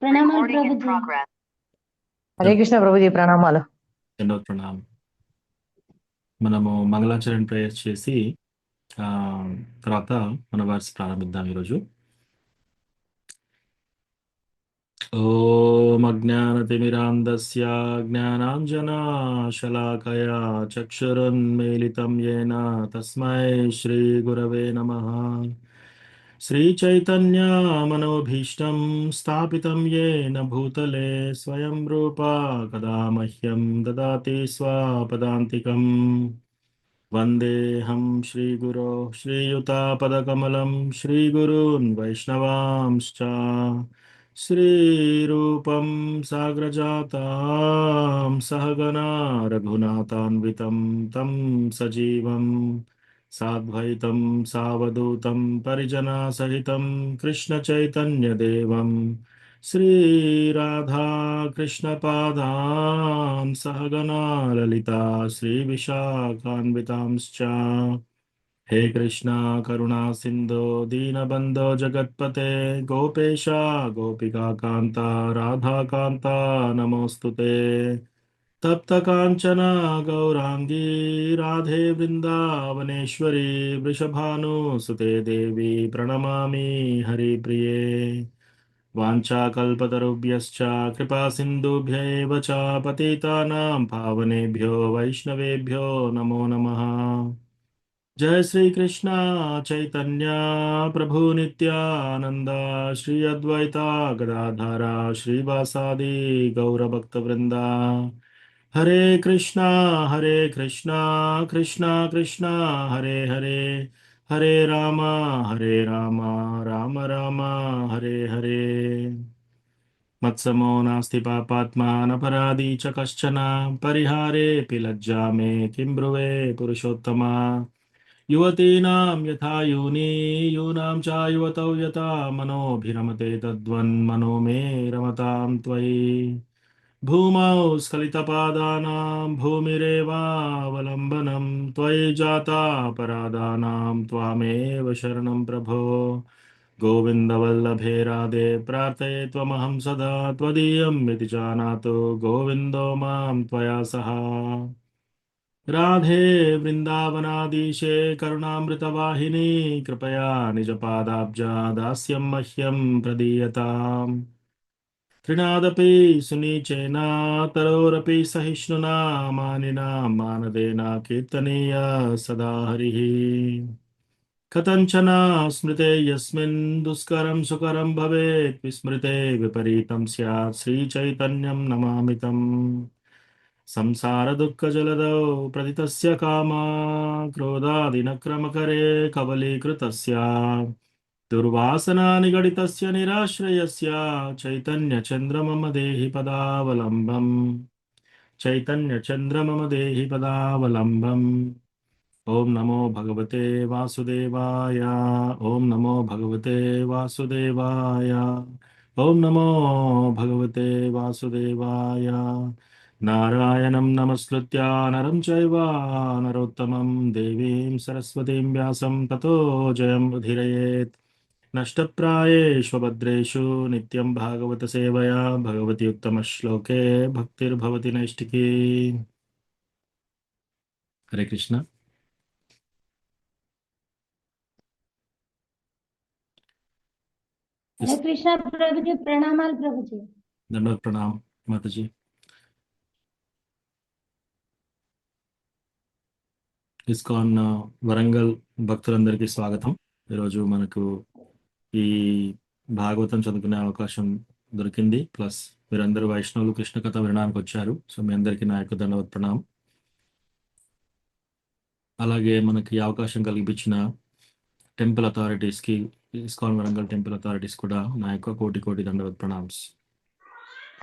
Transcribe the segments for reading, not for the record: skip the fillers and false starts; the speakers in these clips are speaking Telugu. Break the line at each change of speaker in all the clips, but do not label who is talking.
ప్రణామాలు ప్రభుజీ.
హరే కృష్ణ ప్రభుజీ, ప్రణామాలు.
రెండవ ప్రణామం. మనము మంగళాచరణ ప్రేయర్ చేసి తర్వాత మన వర్స్ ప్రారంభిద్దాం ఈరోజు. ఓం అజ్ఞానతిమిరాంధస్య జ్ఞానాంజనాశలాకయా చక్షురున్మీలితం యేన తస్మై శ్రీగురవే నమః. శ్రీచైతన్యమనోభీష్టం స్థాపితం యేన భూతలే స్వయం రూపా కదా మహ్యం దదాతి స్వపదాంతికం. వందేహం శ్రీగురో శ్రీయుతాపదకమలం శ్రీగురూన్ వైష్ణవాంశ్చ శ్రీరూపం సాగ్రజాతాం సహగణా రఘునాథాన్వితం తం సజీవం సాద్వైతం సావధూతం పరిజనా సహితం కృష్ణ చైతన్యదేవం శ్రీరాధా కృష్ణపాదాం సహగణా లలితా శ్రీవిశాఖాన్వితాంశ్చ. హే కృష్ణ కరుణా సింధో దీనబంధో జగత్పతే గోపేశ గోపికాకాంత రాధాకాంత నమోస్తుతే. తప్త కాంచన గౌరాంగీ రాధే వృందావనేశ్వరి వృషభానుసుతే దేవి ప్రణమామి హరిప్రియే. వాంఛాకల్పతరుభ్యశ్చ కృపా సింధుభ్యైవ చ పతితానాం పావనేభ్యో వైష్ణవేభ్యో నమో నమః. జయ శ్రీ కృష్ణ చైతన్య ప్రభు నిత్యానంద శ్రీ అద్వైత గదాధర శ్రీవాసాది గౌరభక్త వృంద. హరే కృష్ణ కృష్ణ కృష్ణ హరే హరే హరే రామ రామ రామ హరే హరే. మత్సమో నాస్తి పాపాత్మా నపరాధీ చ కశ్చన పరిహారేऽపి లజ్జా మే కిం బ్రువే పురుషోత్తమ. యువతీనాం యథా యూనీ యూనాం చ యువతౌ యథా మనోభిరమతే తద్వన్మనో మే రమతాం త్వయి. భూమౌ స్ఖలితపాదానాం భూమిరేవావలంబనం త్వయి జాతాపరాధానాం త్వామేవ శరణం ప్రభో. గోవిందవల్లభే రాధే ప్రార్థయే త్వమహం సదా త్వదీయం ఇతి జానాతు గోవిందో మాం త్వయా సహ. రాధే వృందావనాధీశే కరుణామృతవాహిని కృపయా నిజపాదాబ్జా దాస్యం మహ్యం ప్రదీయతాం. త్రినాదపి సునీచేన తరోరపి సహిష్ణునా మానినా మానదేన కీర్తనీయ సదా హరిః. కథంచన స్మృతే యస్మిన్ దుష్కరం సుకరం భవేత్ విస్మృతే విపరీతం స్యాత్ శ్రీచైతన్యం నమామితం. సంసార దుఃఖ జలదౌ ప్రతితస్య కామా క్రోధాదినక్రమకరే కబలీకృతస్య. దుర్వాసనా నిగడితస్య నిరాశ్రయస్య చైతన్య చంద్రమమ దేహి పదావలంబం. చైతన్య చంద్రమమ దేహి పదావలంబం. ఓం నమో భగవతే వాసుదేవాయ. ఓం నమో భగవతే వాసుదేవాయ. ఓం నమో భగవతే వాసుదేవాయ. నారాయణం నమస్కృత్య నరం చైవ నరోత్తమం దేవీం సరస్వతీం వ్యాసం తతో జయం ఉదీరయేత్. నష్టప్రాయేషు భద్రేషు నిత్యం భాగవత సేవయా భగవతి ఉత్తమ శ్లోకే భక్తిర్భవతి నైష్టికీ. హరే కృష్ణ.
హరే కృష్ణ ప్రభుజీ, ప్రణామాలు ప్రభుజీ.
దండవత్ ప్రణామ్ మాతాజీ. ఇస్కాన్ వరంగల్ భక్తులందరికీ స్వాగతం. ఈరోజు మనకు ఈ భాగవతం చదువుకునే అవకాశం దొరికింది. ప్లస్ మీరందరూ వైష్ణవులు కృష్ణ కథ వినడానికి వచ్చారు. సో మీ అందరికీ నా యొక్క దండవత్ ప్రణామ్. అలాగే మనకి అవకాశం కల్పించిన టెంపుల్ అథారిటీస్కి, ఇస్కాన్ వరంగల్ టెంపుల్ అథారిటీస్ కూడా నా యొక్క కోటి కోటి దండవత్ ప్రణామ్స్.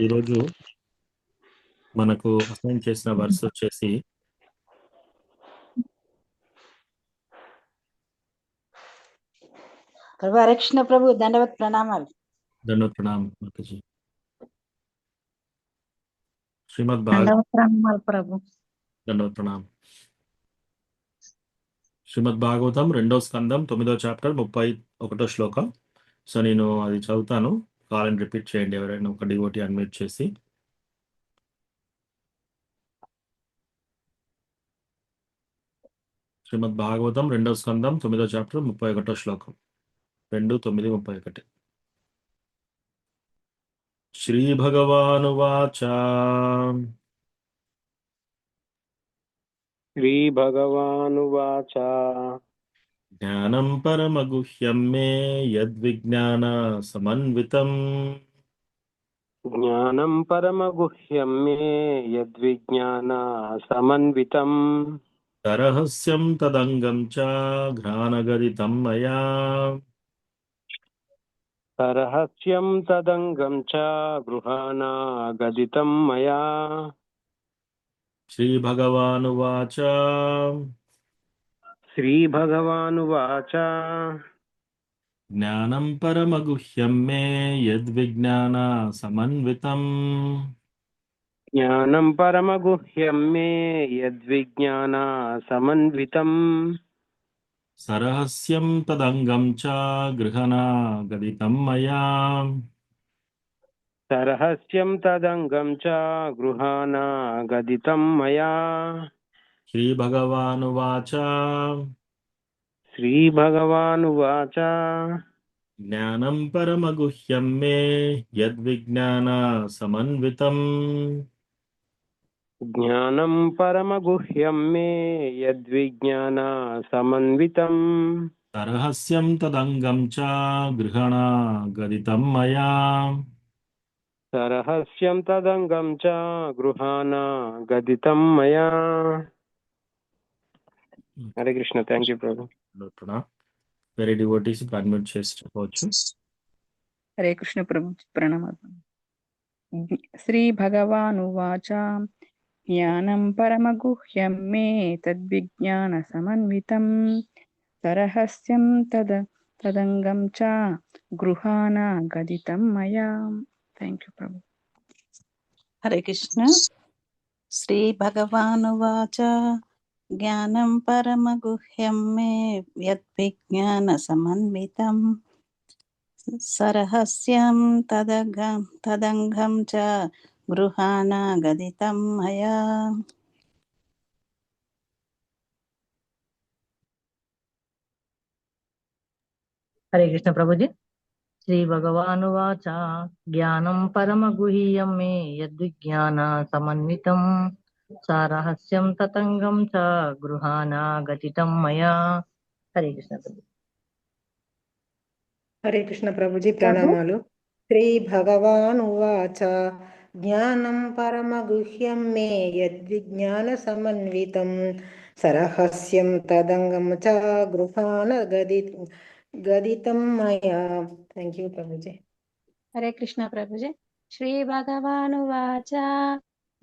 ఈరోజు మనకు అసైన్ చేసిన వర్స్ వచ్చేసి
ప్రభు హరే కృష్ణ ప్రభు, దండవత్ ప్రణామాలు.
దండవత్ ప్రణామ్ మాతాజీ. శ్రీమద్
దండవత్ ప్రణామాలు ప్రభు.
దండవత్ ప్రణామ్. శ్రీమద్ భాగవతం 2వ స్కందం 9వ చాప్టర్ 31వ శ్లోకం. సో నేను అది చదువుతాను, కాల్ అండ్ రిపీట్ చేయండి ఎవరైనా ఒక డివోటీ అన్మ్యూట్ చేసి. శ్రీమద్ భాగవతం 2వ స్కందం 9వ చాప్టర్ 31వ శ్లోకం. 2:9:31. శ్రీభగవానువాచ
श्रीभगवानुवाच
జ్ఞానం పరమగుహ్యం మే యద్విజ్ఞాన సమన్వితం
ज्ञानं परमगुह्यं मे यद्विज्ञानसमन्वितं
తరహస్యం తదంగం చ ఘ్రాణగదితం మయా.
रहस्यं तदङ्गं च गृहाणा गदितं मया.
శ్రీభగవానువాచ
श्रीभगवानुवाच
జ్ఞానం పరమగుహ్యం మే యద్విజ్ఞాన సమన్వితం
ज्ञानं परमगुह्यं मे यद्विज्ञानसमन्वितं
సరహస్యం తదంగం చ గృహణా గదితం మయా.
रहस्यं तदङ्गं च गृहाणा गदितं मया.
శ్రీభగవానువాచ
श्रीभगवानुवाच
జ్ఞానం పరమగుహ్యం మే యద్విజ్ఞాన సమన్వితం
ज्ञानं परमगुह्यं मे यद्विज्ञानसमन्वितं
సరహస్యం తదంగం చ గృహణా గదితం మయా.
सरहस्यं तदङ्गं च गृहाणा गदितं मया. हरे कृष्ण. थैंक यू प्रभु.
వేరే డివోటీస్ అన్మ్యూట్ చేసి చెప్పవచ్చు.
హరే కృష్ణ ప్రభు ప్రణామాలు. శ్రీ భగవానువాచ జ్ఞానం పరమగుహ్యం మే తద్విజ్ఞాన సమన్వితం సరహస్యం తదంగం చ గృహాణ గదితం మయా. థ్యాంక్ యూ ప్రభు.
హరే కృష్ణ. శ్రీ భగవానువాచ జ్ఞానం పరమగుహ్యం మే యద్విజ్ఞాన సమన్వితం సరహస్యం తదంగం చ గృహాణ గదితం మయా.
హరే కృష్ణ ప్రభుజీ. శ్రీ భగవానువాచ జ్ఞానం పరమగుహ్యం మే యద్విజ్ఞాన సమన్వితం సారహస్యం తతంగం చ గృహాణ గతితం మయా. హరే కృష్ణ ప్రభు.
హరే కృష్ణ ప్రభుజీ ప్రణామాలు. శ్రీ భగవాన్ ఉవాచ జ్ఞానం పరమగుహ్యం మే యద్విజ్ఞాన సమన్వితం సరహస్యం తదంగం చ గృహాణ గదితం మయా. Thank you Prabhuji.
హరే కృష్ణ ప్రభుజీ. శ్రీ భగవానువాచ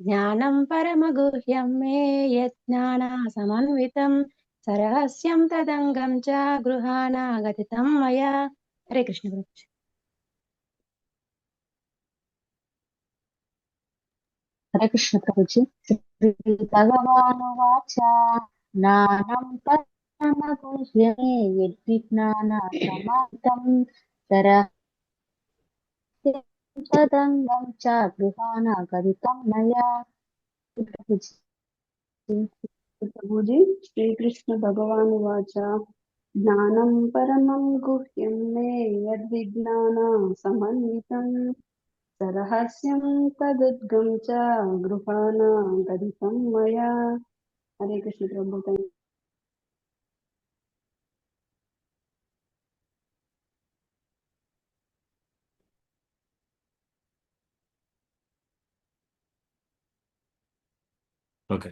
జ్ఞానం పరమగుహ్యం మే యజ్ఞాన సమన్వితం సరహస్యం తదంగం చ గృహాణ గతితం మయా. హరే కృష్ణ ప్రభుజీ.
హరే కృష్ణ ప్రభుజీ. శ్రీ భగవానువాచ జ్ఞానం పరమగుహ్యం మే యద్విజ్ఞాన సమన్వితం సరహస్యం తదంగం చ గృహాణ గదితం మయా.
ప్రభుజీ. శ్రీకృష్ణ భగవానువాచ జ్ఞానం పరమం గుహ్యం మే యద్విజ్ఞాన సమన్వితం సరహస్యం తదుద్గం చ గృహాణ గదితం మయా. హరే కృష్ణ ప్రభు.
ఓకే.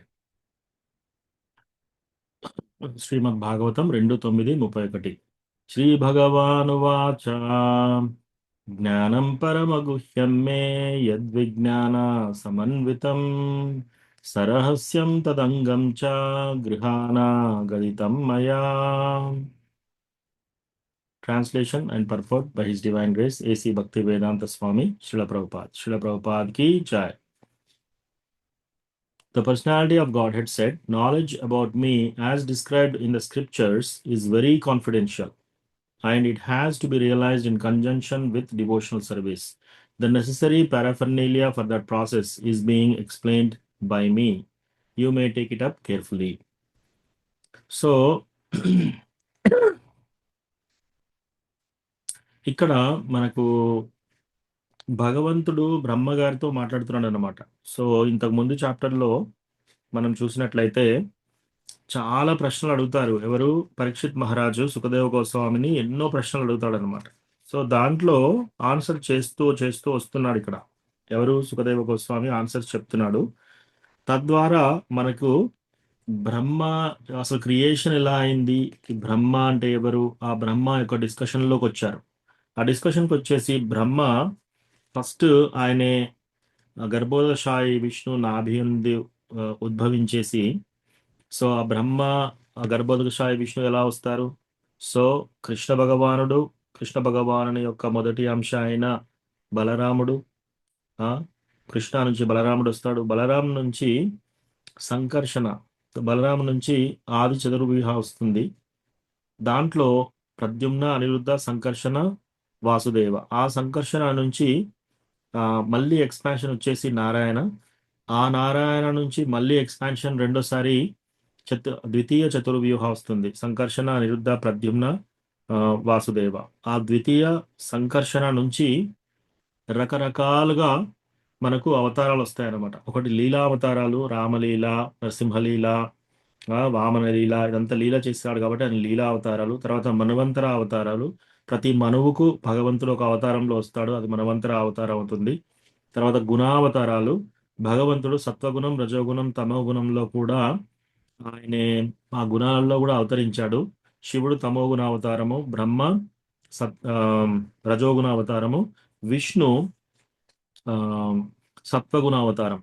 శ్రీమద్ భాగవతం 2:9:31. శ్రీ భగవానువాచ జ్ఞానం పరమగుహ్యం మే యద్విజ్ఞాన సమన్వితం సరహస్యం తదంగం చ గృహాణ గదితం మయా. Translation and purport by His Divine Grace A.C. Bhaktivedanta Swami Srila Prabhupada. Srila Prabhupada ki jai. The personality of Godhead said, knowledge about me as described in the scriptures is very confidential. and it has to be realized in conjunction with devotional service. The necessary paraphernalia for that process is being explained by me. You may take it up carefully. So, ఇక్కడ మనకు భగవంతుడు బ్రహ్మగారితో మాట్లాడుతున్నాడు అనమాట. సో ఇంతకు ముందు చాప్టర్లో మనం చూసినట్లయితే చాలా ప్రశ్నలు అడుగుతారు. ఎవరు? పరీక్షిత్ మహారాజు సుఖదేవ గోస్వామిని ఎన్నో ప్రశ్నలు అడుగుతాడు అనమాట. సో దాంట్లో ఆన్సర్ చేస్తూ చేస్తూ వస్తున్నాడు ఇక్కడ. ఎవరు? సుఖదేవ గోస్వామి ఆన్సర్స్ చెప్తున్నాడు. తద్వారా మనకు బ్రహ్మ అసలు క్రియేషన్ ఎలా అయింది, బ్రహ్మ అంటే ఎవరు, ఆ బ్రహ్మ యొక్క డిస్కషన్లోకి వచ్చారు. ఆ డిస్కషన్కి వచ్చేసి బ్రహ్మ ఫస్ట్ ఆయనే గర్భోదశాయి విష్ణు నాభి నుండి ఉద్భవించేసి, సో ఆ బ్రహ్మ ఆ గర్భోదశాయి విష్ణు ఎలా వస్తారు? సో కృష్ణ భగవానుని యొక్క మొదటి అంశ అయిన బలరాముడు, కృష్ణ నుంచి బలరాముడు వస్తాడు. బలరాం నుంచి సంకర్షణ, బలరాం నుంచి ఆది చతుర్వ్యూహ వస్తుంది. దాంట్లో ప్రద్యుమ్న, అనిరుద్ధ, సంకర్షణ, వాసుదేవ. ఆ సంకర్షణ నుంచి మళ్ళీ ఎక్స్పాన్షన్ వచ్చేసి నారాయణ. ఆ నారాయణ నుంచి మళ్ళీ ఎక్స్పాన్షన్ రెండోసారి ద్వితీయ చతుర్వ్యూహ వస్తుంది. సంకర్షణ, అనిరుద్ధ, ప్రద్యుమ్న, వాసుదేవ. ఆ ద్వితీయ సంకర్షణ నుంచి రకరకాలుగా మనకు అవతారాలు వస్తాయన్నమాట. ఒకటి లీలా అవతారాలు, రామలీల, నరసింహలీల, వామన లీల, ఇదంతా లీల చేస్తాడు కాబట్టి అది లీలా అవతారాలు. తర్వాత మన్వంతర అవతారాలు. ప్రతి మనువుకు భగవంతుడు ఒక అవతారంలో వస్తాడు, అది మన్వంతర అవతారం అవుతుంది. తర్వాత గుణావతారాలు, భగవంతుడు సత్వగుణం, రజోగుణం, తమోగుణంలో కూడా ఆయనే ఆ గుణాలలో కూడా అవతరించాడు. శివుడు తమోగుణ అవతారము, బ్రహ్మ రజోగుణ అవతారము, విష్ణు సత్వగుణ అవతారం.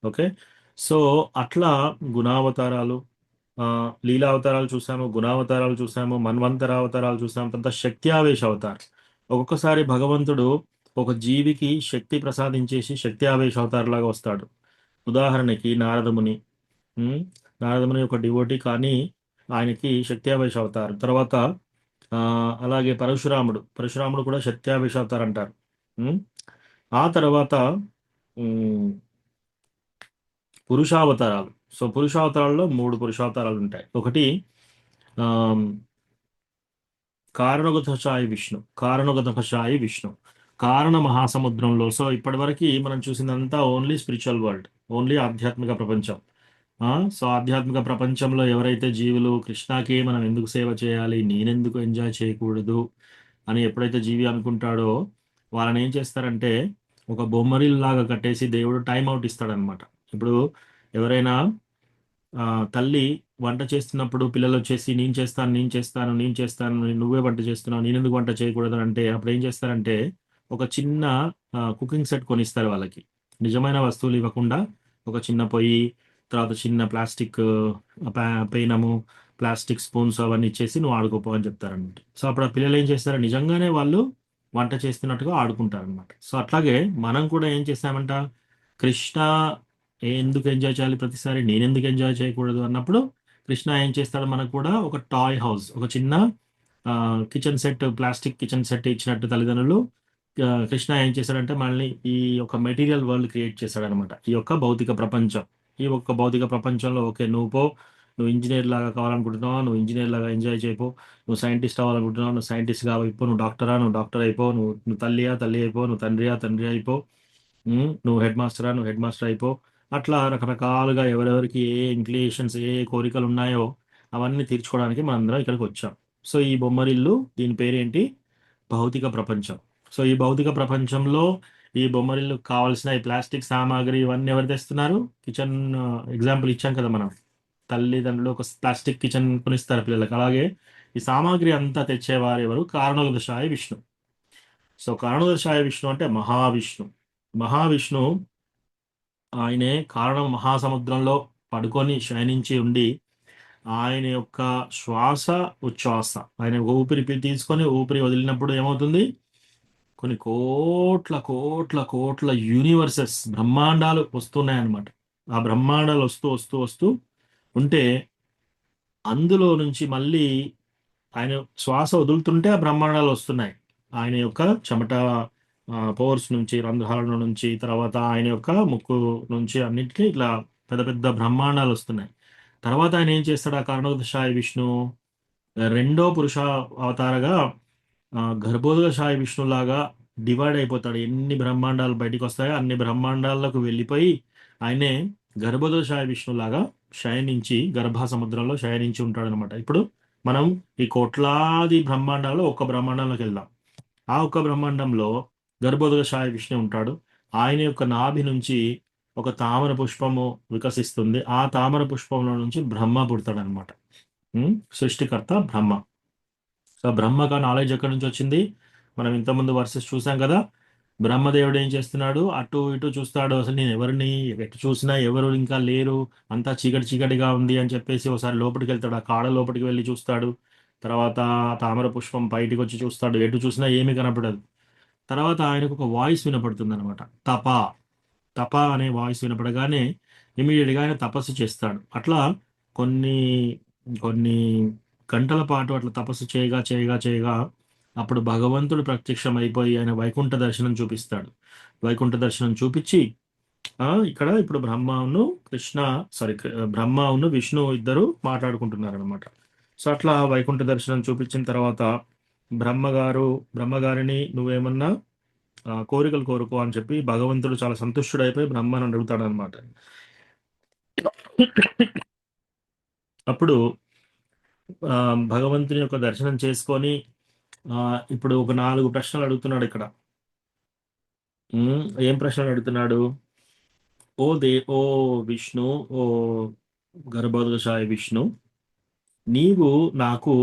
ఓకే, సో అట్లా గుణావతారాలు, లీలా అవతారాలు చూసాము, గుణావతారాలు చూసాము, మన్వంతర అవతారాలు చూసాము, తర్వాత శక్తి ఆవేశ అవతారం. ఒక్కొక్కసారి భగవంతుడు ఒక జీవికి శక్తి ప్రసాదించేసి శక్తి ఆవేశ అవతారంలాగా వస్తాడు. ఉదాహరణకి నారదముని ఒక డివోటీ, కానీ ఆయనకి శక్తి ఆవేశ అవతారం. తర్వాత అలాగే పరశురాముడు కూడా శక్తి ఆవేశ అవతారం అంటారు. ఆ తర్వాత పురుషావతారాలు. సో పురుషావతారాల్లో 3 పురుషావతారాలు ఉంటాయి. ఒకటి కారణోగతశాయి విష్ణు, కారణ మహాసముద్రంలో. సో ఇప్పటి వరకు మనం చూసిందంతా ఓన్లీ స్పిరిచువల్ వరల్డ్, ఓన్లీ ఆధ్యాత్మిక ప్రపంచం. సో ఆధ్యాత్మిక ప్రపంచంలో ఎవరైతే జీవులు కృష్ణకి మనం ఎందుకు సేవ చేయాలి, నేనెందుకు ఎంజాయ్ చేయకూడదు అని ఎప్పుడైతే జీవి అనుకుంటాడో వాళ్ళని ఏం చేస్తారంటే ఒక బొమ్మరిల్లాగా కట్టేసి దేవుడు టైం అవుట్ ఇస్తాడనమాట. ఇప్పుడు ఎవరైనా తల్లి వంట చేస్తున్నప్పుడు పిల్లలు వచ్చేసి నేను చేస్తాను, నువ్వే వంట చేస్తున్నావు, నేనెందుకు వంట చేయకూడదు అంటే అప్పుడు ఏం చేస్తారంటే ఒక చిన్న కుకింగ్ సెట్ కొనిస్తారు వాళ్ళకి. నిజమైన వస్తువులు ఇవ్వకుండా ఒక చిన్న పొయ్యి, తర్వాత చిన్న ప్లాస్టిక్ పెయినము, ప్లాస్టిక్ స్పూన్స్ అవన్నీ ఇచ్చేసి నువ్వు ఆడుకోపో అని చెప్తారనమాట. సో అప్పుడు ఆ పిల్లలు ఏం చేస్తారు, నిజంగానే వాళ్ళు వంట చేస్తున్నట్టుగా ఆడుకుంటారనమాట. సో అట్లాగే మనం కూడా ఏం చేస్తామంట, కృష్ణ ఎందుకు ఎంజాయ్ చేయాలి ప్రతిసారి, నేనెందుకు ఎంజాయ్ చేయకూడదు అన్నప్పుడు కృష్ణ ఏం చేస్తాడు, మనకు కూడా ఒక టాయ్ హౌస్, ఒక చిన్న kitchen set, plastic kitchen set ఇచ్చినట్టు తల్లిదండ్రులు కృష్ణ ఏం చేశాడంటే మళ్ళీ ఈ యొక్క మెటీరియల్ వరల్డ్ క్రియేట్ చేశాడనమాట. ఈ యొక్క భౌతిక ప్రపంచం. ఈ ఒక్క భౌతిక ప్రపంచంలో ఓకే నువ్వు ఇంజనీర్ లాగా కావాలనుకుంటున్నావు, నువ్వు ఇంజనీర్ లాగా ఎంజాయ్ చేయపో, నువ్వు సైంటిస్ట్ అవ్వాలనుకుంటున్నావు, నువ్వు సైంటిస్ట్ కావైపో, నువ్వు డాక్టర్ అయిపో, నువ్వు తల్లి అయిపో, నువ్వు తండ్రి అయిపో, నువ్వు హెడ్ మాస్టర్ అయిపో. అట్లా రకరకాలుగా ఎవరెవరికి ఏ ఇంక్లినేషన్స్, ఏ కోరికలు ఉన్నాయో అవన్నీ తీర్చుకోవడానికి మనందరం ఇక్కడికి వచ్చాం. సో ఈ బొమ్మరిల్లు, దీని పేరేంటి, భౌతిక ప్రపంచం. సో ఈ భౌతిక ప్రపంచంలో ఈ బొమ్మరిల్లు కావాల్సిన ఈ ప్లాస్టిక్ సామాగ్రి ఇవన్నీ ఎవరు తెస్తున్నారు? కిచెన్ ఎగ్జాంపుల్ ఇచ్చాం కదా మనం, తల్లిదండ్రులు ఒక ప్లాస్టిక్ కిచెన్ కొనిస్తారు పిల్లలకు. అలాగే ఈ సామాగ్రి అంతా తెచ్చేవారు ఎవరు? కారణోదశాయ విష్ణు. సో కారణోదశాయ విష్ణు అంటే మహావిష్ణు ఆయనే కారణం మహాసముద్రంలో పడుకొని శయనించి ఉండి ఆయన యొక్క శ్వాస ఉచ్ఛ్వాస, ఆయన ఊపిరి తీసుకొని ఊపిరి వదిలినప్పుడు ఏమవుతుంది, కొన్ని కోట్ల కోట్ల కోట్ల యూనివర్సెస్, బ్రహ్మాండాలు వస్తున్నాయన్నమాట. ఆ బ్రహ్మాండాలు వస్తూ ఉంటే అందులో నుంచి మళ్ళీ ఆయన శ్వాస వదులుతుంటే ఆ బ్రహ్మాండాలు వస్తున్నాయి. ఆయన యొక్క చెమట పోర్స్ నుంచి, రంధ్రాల నుంచి, తర్వాత ఆయన యొక్క ముక్కు నుంచి అన్నిటికీ ఇట్లా పెద్ద పెద్ద బ్రహ్మాండాలు వస్తున్నాయి. తర్వాత ఆయన ఏం చేస్తాడు? ఆ కారణోదశాయ విష్ణు రెండో పురుష అవతారగా గర్భోదశాయ విష్ణులాగా డివైడ్ అయిపోతాడు. ఎన్ని బ్రహ్మాండాలు బయటికి వస్తాయో అన్ని బ్రహ్మాండాలకు వెళ్ళిపోయి ఆయనే గర్భోదశాయ విష్ణులాగా శయనించి గర్భ సముద్రంలో శయనించి ఉంటాడు అనమాట. ఇప్పుడు మనం ఈ కోట్లాది బ్రహ్మాండాల్లో ఒక్క బ్రహ్మాండంలోకి వెళ్దాం. ఆ ఒక్క బ్రహ్మాండంలో గర్భోదశాయ విష్ణు ఉంటాడు. ఆయన యొక్క నాభి నుంచి ఒక తామర పుష్పము వికసిస్తుంది. ఆ తామర పుష్పంలో నుంచి బ్రహ్మ పుడతాడు అనమాట. సృష్టికర్త బ్రహ్మ. సో బ్రహ్మగా నాలెడ్జ్ ఎక్కడి నుంచి వచ్చింది? మనం ఇంతకుముందు వర్సెస్ చూసాం కదా. బ్రహ్మదేవుడు ఏం చేస్తున్నాడు? అటు ఇటు చూస్తాడు. అసలు నేను ఎవరిని ఎటు చూసినా ఎవరు ఇంకా లేరు, అంతా చీకటి చీకటిగా ఉంది అని చెప్పేసి ఒకసారి లోపలికి వెళ్తాడు. ఆ కాడ లోపలికి వెళ్ళి చూస్తాడు. తర్వాత తామర పుష్పం బయటికి వచ్చి చూస్తాడు. ఎటు చూసినా ఏమీ కనపడదు. తర్వాత ఆయనకు ఒక వాయిస్ వినపడుతుంది అనమాట. తప తప అనే వాయిస్ వినపడగానే ఇమీడియట్గా ఆయన తపస్సు చేస్తాడు. అట్లా కొన్ని కొన్ని గంటల పాటు అట్లా తపస్సు చేయగా చేయగా చేయగా అప్పుడు భగవంతుడు ప్రత్యక్షం అయిపోయి ఆయన వైకుంఠ దర్శనం చూపిస్తాడు. వైకుంఠ దర్శనం చూపించి ఇక్కడ ఇప్పుడు బ్రహ్మను విష్ణు ఇద్దరు మాట్లాడుకుంటున్నారు అనమాట. సో అట్లా వైకుంఠ దర్శనం చూపించిన తర్వాత బ్రహ్మగారిని నువ్వేమన్నా కోరికలు కోరుకో అని చెప్పి భగవంతుడు చాలా సంతుష్టుడైపోయి బ్రహ్మను అడుగుతాడు అనమాట. అప్పుడు భగవంతుని యొక్క దర్శనం చేసుకొని ఇప్పుడు ఒక 4 ప్రశ్నలు అడుగుతున్నాడు ఇక్కడ. ఏం ప్రశ్నలు అడుగుతున్నాడు? ఓ విష్ణు, ఓ గర్భోదశాయ విష్ణు, నీవు నాకు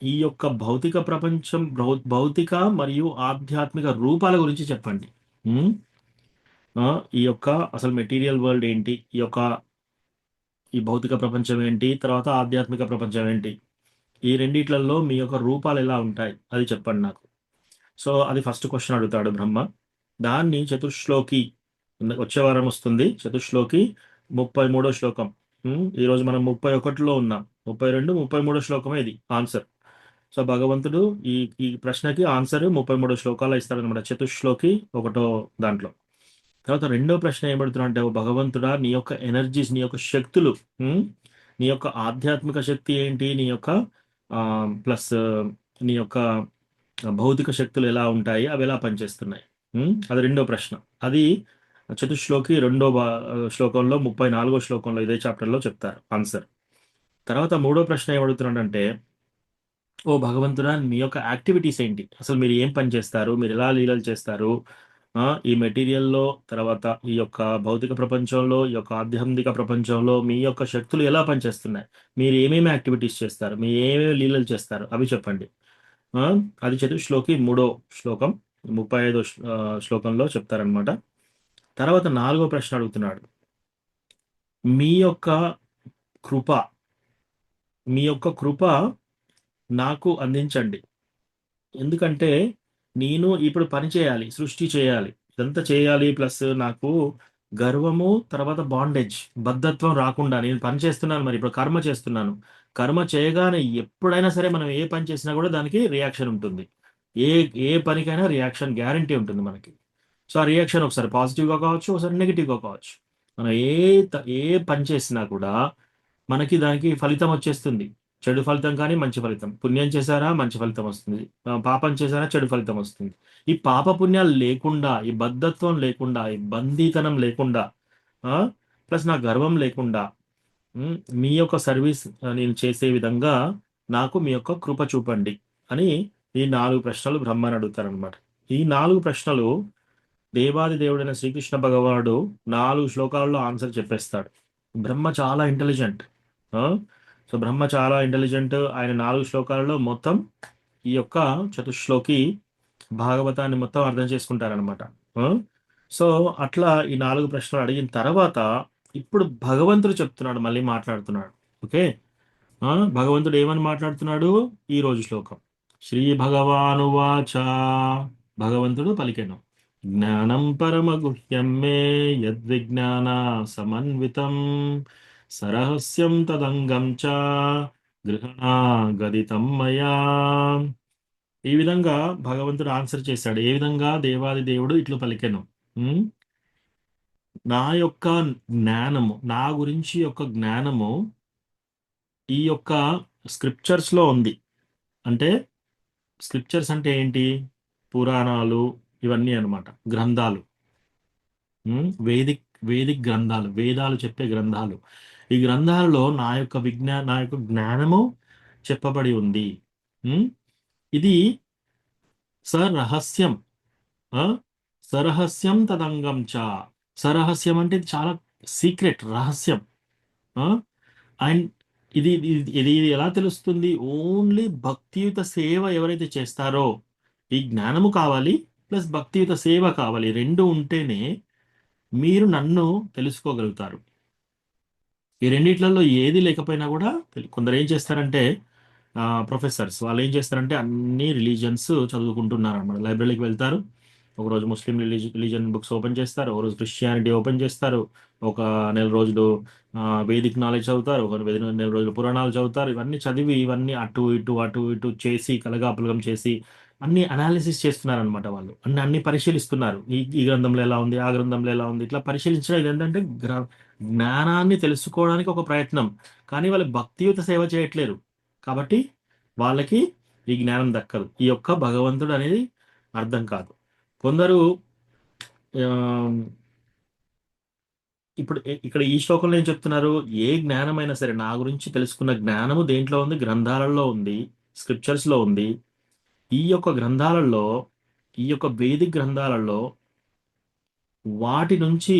ఈ యొక్క భౌతిక ప్రపంచం, భౌతిక మరియు ఆధ్యాత్మిక రూపాల గురించి చెప్పండి. ఈ యొక్క అసలు మెటీరియల్ వరల్డ్ ఏంటి, ఈ భౌతిక ప్రపంచం ఏంటి, తర్వాత ఆధ్యాత్మిక ప్రపంచం ఏంటి, ఈ రెండిట్లలో మీ యొక్క రూపాలు ఎలా ఉంటాయి అది చెప్పండి నాకు. సో అది ఫస్ట్ క్వశ్చన్ అడుగుతాడు బ్రహ్మ. దాన్ని చతుశ్లోకి వచ్చే వారం వస్తుంది. చతుశ్లోకి 33వ శ్లోకం. ఈరోజు మనం 31లో ఉన్నాం. 32, 33 శ్లోకమే ఇది ఆన్సర్. సో భగవంతుడు ఈ ప్రశ్నకి ఆన్సర్ 33 శ్లోకాలు ఇస్తాడనమాట. చతుశ్లోకి 1వ దాంట్లో. తర్వాత రెండో ప్రశ్న ఏమడుతున్నా అంటే, భగవంతుడా, నీ యొక్క ఎనర్జీస్, నీ యొక్క శక్తులు, నీ యొక్క ఆధ్యాత్మిక శక్తి ఏంటి, నీ యొక్క ప్లస్ నీ యొక్క భౌతిక శక్తులు ఎలా ఉంటాయి, అవి ఎలా పనిచేస్తున్నాయి, అది రెండో ప్రశ్న. అది చతుశ్లోకి 2వ శ్లోకంలో 34వ శ్లోకంలో ఇదే చాప్టర్లో చెప్తారు ఆన్సర్. తర్వాత మూడో ప్రశ్న ఏమడుతున్నాడంటే, ఓ భగవంతుడా, మీ యొక్క యాక్టివిటీస్ ఏంటి, అసలు మీరు ఏం పని చేస్తారు, మీరు ఎలా లీలలు చేస్తారు, ఈ మెటీరియల్లో, తర్వాత ఈ యొక్క భౌతిక ప్రపంచంలో, ఈ యొక్క ఆధ్యాత్మిక ప్రపంచంలో మీ యొక్క శక్తులు ఎలా పనిచేస్తున్నాయి, మీరు ఏమేమి యాక్టివిటీస్ చేస్తారు, మీరు ఏమేమి లీలలు చేస్తారు, అవి చెప్పండి. అది చతుశ్లోకి 3వ శ్లోకం 35వ శ్లోకంలో చెప్తారనమాట. తర్వాత 4వ ప్రశ్న అడుగుతున్నాడు, మీ యొక్క కృప నాకు అందించండి. ఎందుకంటే నేను ఇప్పుడు పని చేయాలి, సృష్టి చేయాలి, ఇదంతా చేయాలి. ప్లస్ నాకు గర్వము, తర్వాత బాండేజ్, బద్ధత్వం రాకుండా నేను పని చేస్తున్నాను. మరి ఇప్పుడు కర్మ చేస్తున్నాను. కర్మ చేయగానే ఎప్పుడైనా సరే మనం ఏ పని చేసినా కూడా దానికి రియాక్షన్ ఉంటుంది. ఏ పనికైనా రియాక్షన్ గ్యారంటీ ఉంటుంది మనకి. సో ఆ రియాక్షన్ ఒకసారి పాజిటివ్గా కావచ్చు, ఒకసారి నెగిటివ్గా కావచ్చు. మనం ఏ పని చేసినా కూడా మనకి దానికి ఫలితం వచ్చేస్తుంది. చెడు ఫలితం కానీ మంచి ఫలితం. పుణ్యం చేశారా మంచి ఫలితం వస్తుంది, పాపం చేశారా చెడు ఫలితం వస్తుంది. ఈ పాప పుణ్యాలు లేకుండా, ఈ బద్ధత్వం లేకుండా, ఈ బందీతనం లేకుండా, ప్లస్ నా గర్వం లేకుండా మీ యొక్క సర్వీస్ నేను చేసే విధంగా నాకు మీ యొక్క కృప చూపండి అని ఈ 4 ప్రశ్నలు బ్రహ్మని అడుగుతారనమాట. ఈ 4 ప్రశ్నలు దేవాది దేవుడైన శ్రీకృష్ణ భగవానుడు 4 శ్లోకాలలో ఆన్సర్ చెప్పేస్తాడు. బ్రహ్మ చాలా ఇంటెలిజెంట్. సో బ్రహ్మ చాలా ఇంటెలిజెంట్. ఆయన 4 శ్లోకాలలో మొత్తం ఈ యొక్క చతుశ్లోకి భాగవతాన్ని మొత్తం అర్థం చేసుకుంటారనమాట. సో అట్లా ఈ 4 ప్రశ్నలు అడిగిన తర్వాత ఇప్పుడు భగవంతుడు చెప్తున్నాడు, మళ్ళీ మాట్లాడుతున్నాడు. ఓకే, భగవంతుడు ఏమని మాట్లాడుతున్నాడు? ఈ రోజు శ్లోకం శ్రీ భగవానువాచ. భగవంతుడు పలికెను, జ్ఞానం పరమగుహ్యం మే యద్విజ్ఞాన సమన్వితం సరహస్యం తదంగం చ గృహణా గదితం మయా. ఈ విధంగా భగవంతుడు ఆన్సర్ చేశాడు. ఏ విధంగా? దేవాది దేవుడు ఇట్లు పలికెను. ఉమ్, నా యొక్క జ్ఞానము, నా గురించి యొక్క జ్ఞానము ఈ యొక్క స్క్రిప్చర్స్ లో ఉంది. అంటే స్క్రిప్చర్స్ అంటే ఏంటి? పురాణాలు, ఇవన్నీ అన్నమాట, గ్రంథాలు. వేదిక్ వేదిక్ గ్రంథాలు, వేదాలు చెప్పే గ్రంథాలు. ఈ గ్రంథాలలో నా యొక్క జ్ఞానము చెప్పబడి ఉంది. ఉమ్, ఇది సరహస్యం. ఆ? సరహస్యం తదంగం చ. సరహస్యం అంటే ఇది చాలా సీక్రెట్, రహస్యం. అండ్ ఇది ఇది ఇది ఇది ఎలా తెలుస్తుంది? ఓన్లీ భక్తియుత సేవ ఎవరైతే చేస్తారో, ఈ జ్ఞానము కావాలి ప్లస్ భక్తియుత సేవ కావాలి, రెండు ఉంటేనే మీరు నన్ను తెలుసుకోగలుగుతారు. ఈ రెండిట్లలో ఏది లేకపోయినా కూడా కొందరు ఏం చేస్తారంటే, ప్రొఫెసర్స్ వాళ్ళు ఏం చేస్తారంటే అన్ని రిలీజియన్స్ చదువుకుంటున్నారు అన్నమాట. లైబ్రరీకి వెళ్తారు, ఒకరోజు ముస్లిం రిలీజన్ బుక్స్ ఓపెన్ చేస్తారు, ఒకరోజు క్రిస్టియానిటీ ఓపెన్ చేస్తారు, ఒక నెల రోజులు వేదిక్ నాలెడ్జ్ చదువుతారు, ఒక నెల రోజులు పురాణాలు చదువుతారు. ఇవన్నీ చదివి ఇవన్నీ అటు ఇటు అటు ఇటు చేసి కలగాపులగం చేసి అన్ని అనాలిసిస్ చేస్తున్నారు అనమాట. వాళ్ళు అన్ని పరిశీలిస్తున్నారు. ఈ గ్రంథంలో ఎలా ఉంది, ఆ గ్రంథంలో ఎలా ఉంది, ఇట్లా పరిశీలించడం ఇది ఏంటంటే జ్ఞానాన్ని తెలుసుకోవడానికి ఒక ప్రయత్నం. కానీ వాళ్ళు భక్తియుత సేవ చేయట్లేరు కాబట్టి వాళ్ళకి ఈ జ్ఞానం దక్కదు. ఈ యొక్క భగవంతుడు అనేది అర్థం కాదు. కొందరు ఆ, ఇప్పుడు ఇక్కడ ఈ శ్లోకంలో ఏం చెప్తున్నారు? ఏ జ్ఞానమైనా సరే, నా గురించి తెలుసుకున్న జ్ఞానము దేంట్లో ఉంది? గ్రంథాలలో ఉంది, స్క్రిప్చర్స్ లో ఉంది. ఈ యొక్క గ్రంథాలలో, ఈ యొక్క వేదిక్ గ్రంథాలలో వాటి నుంచి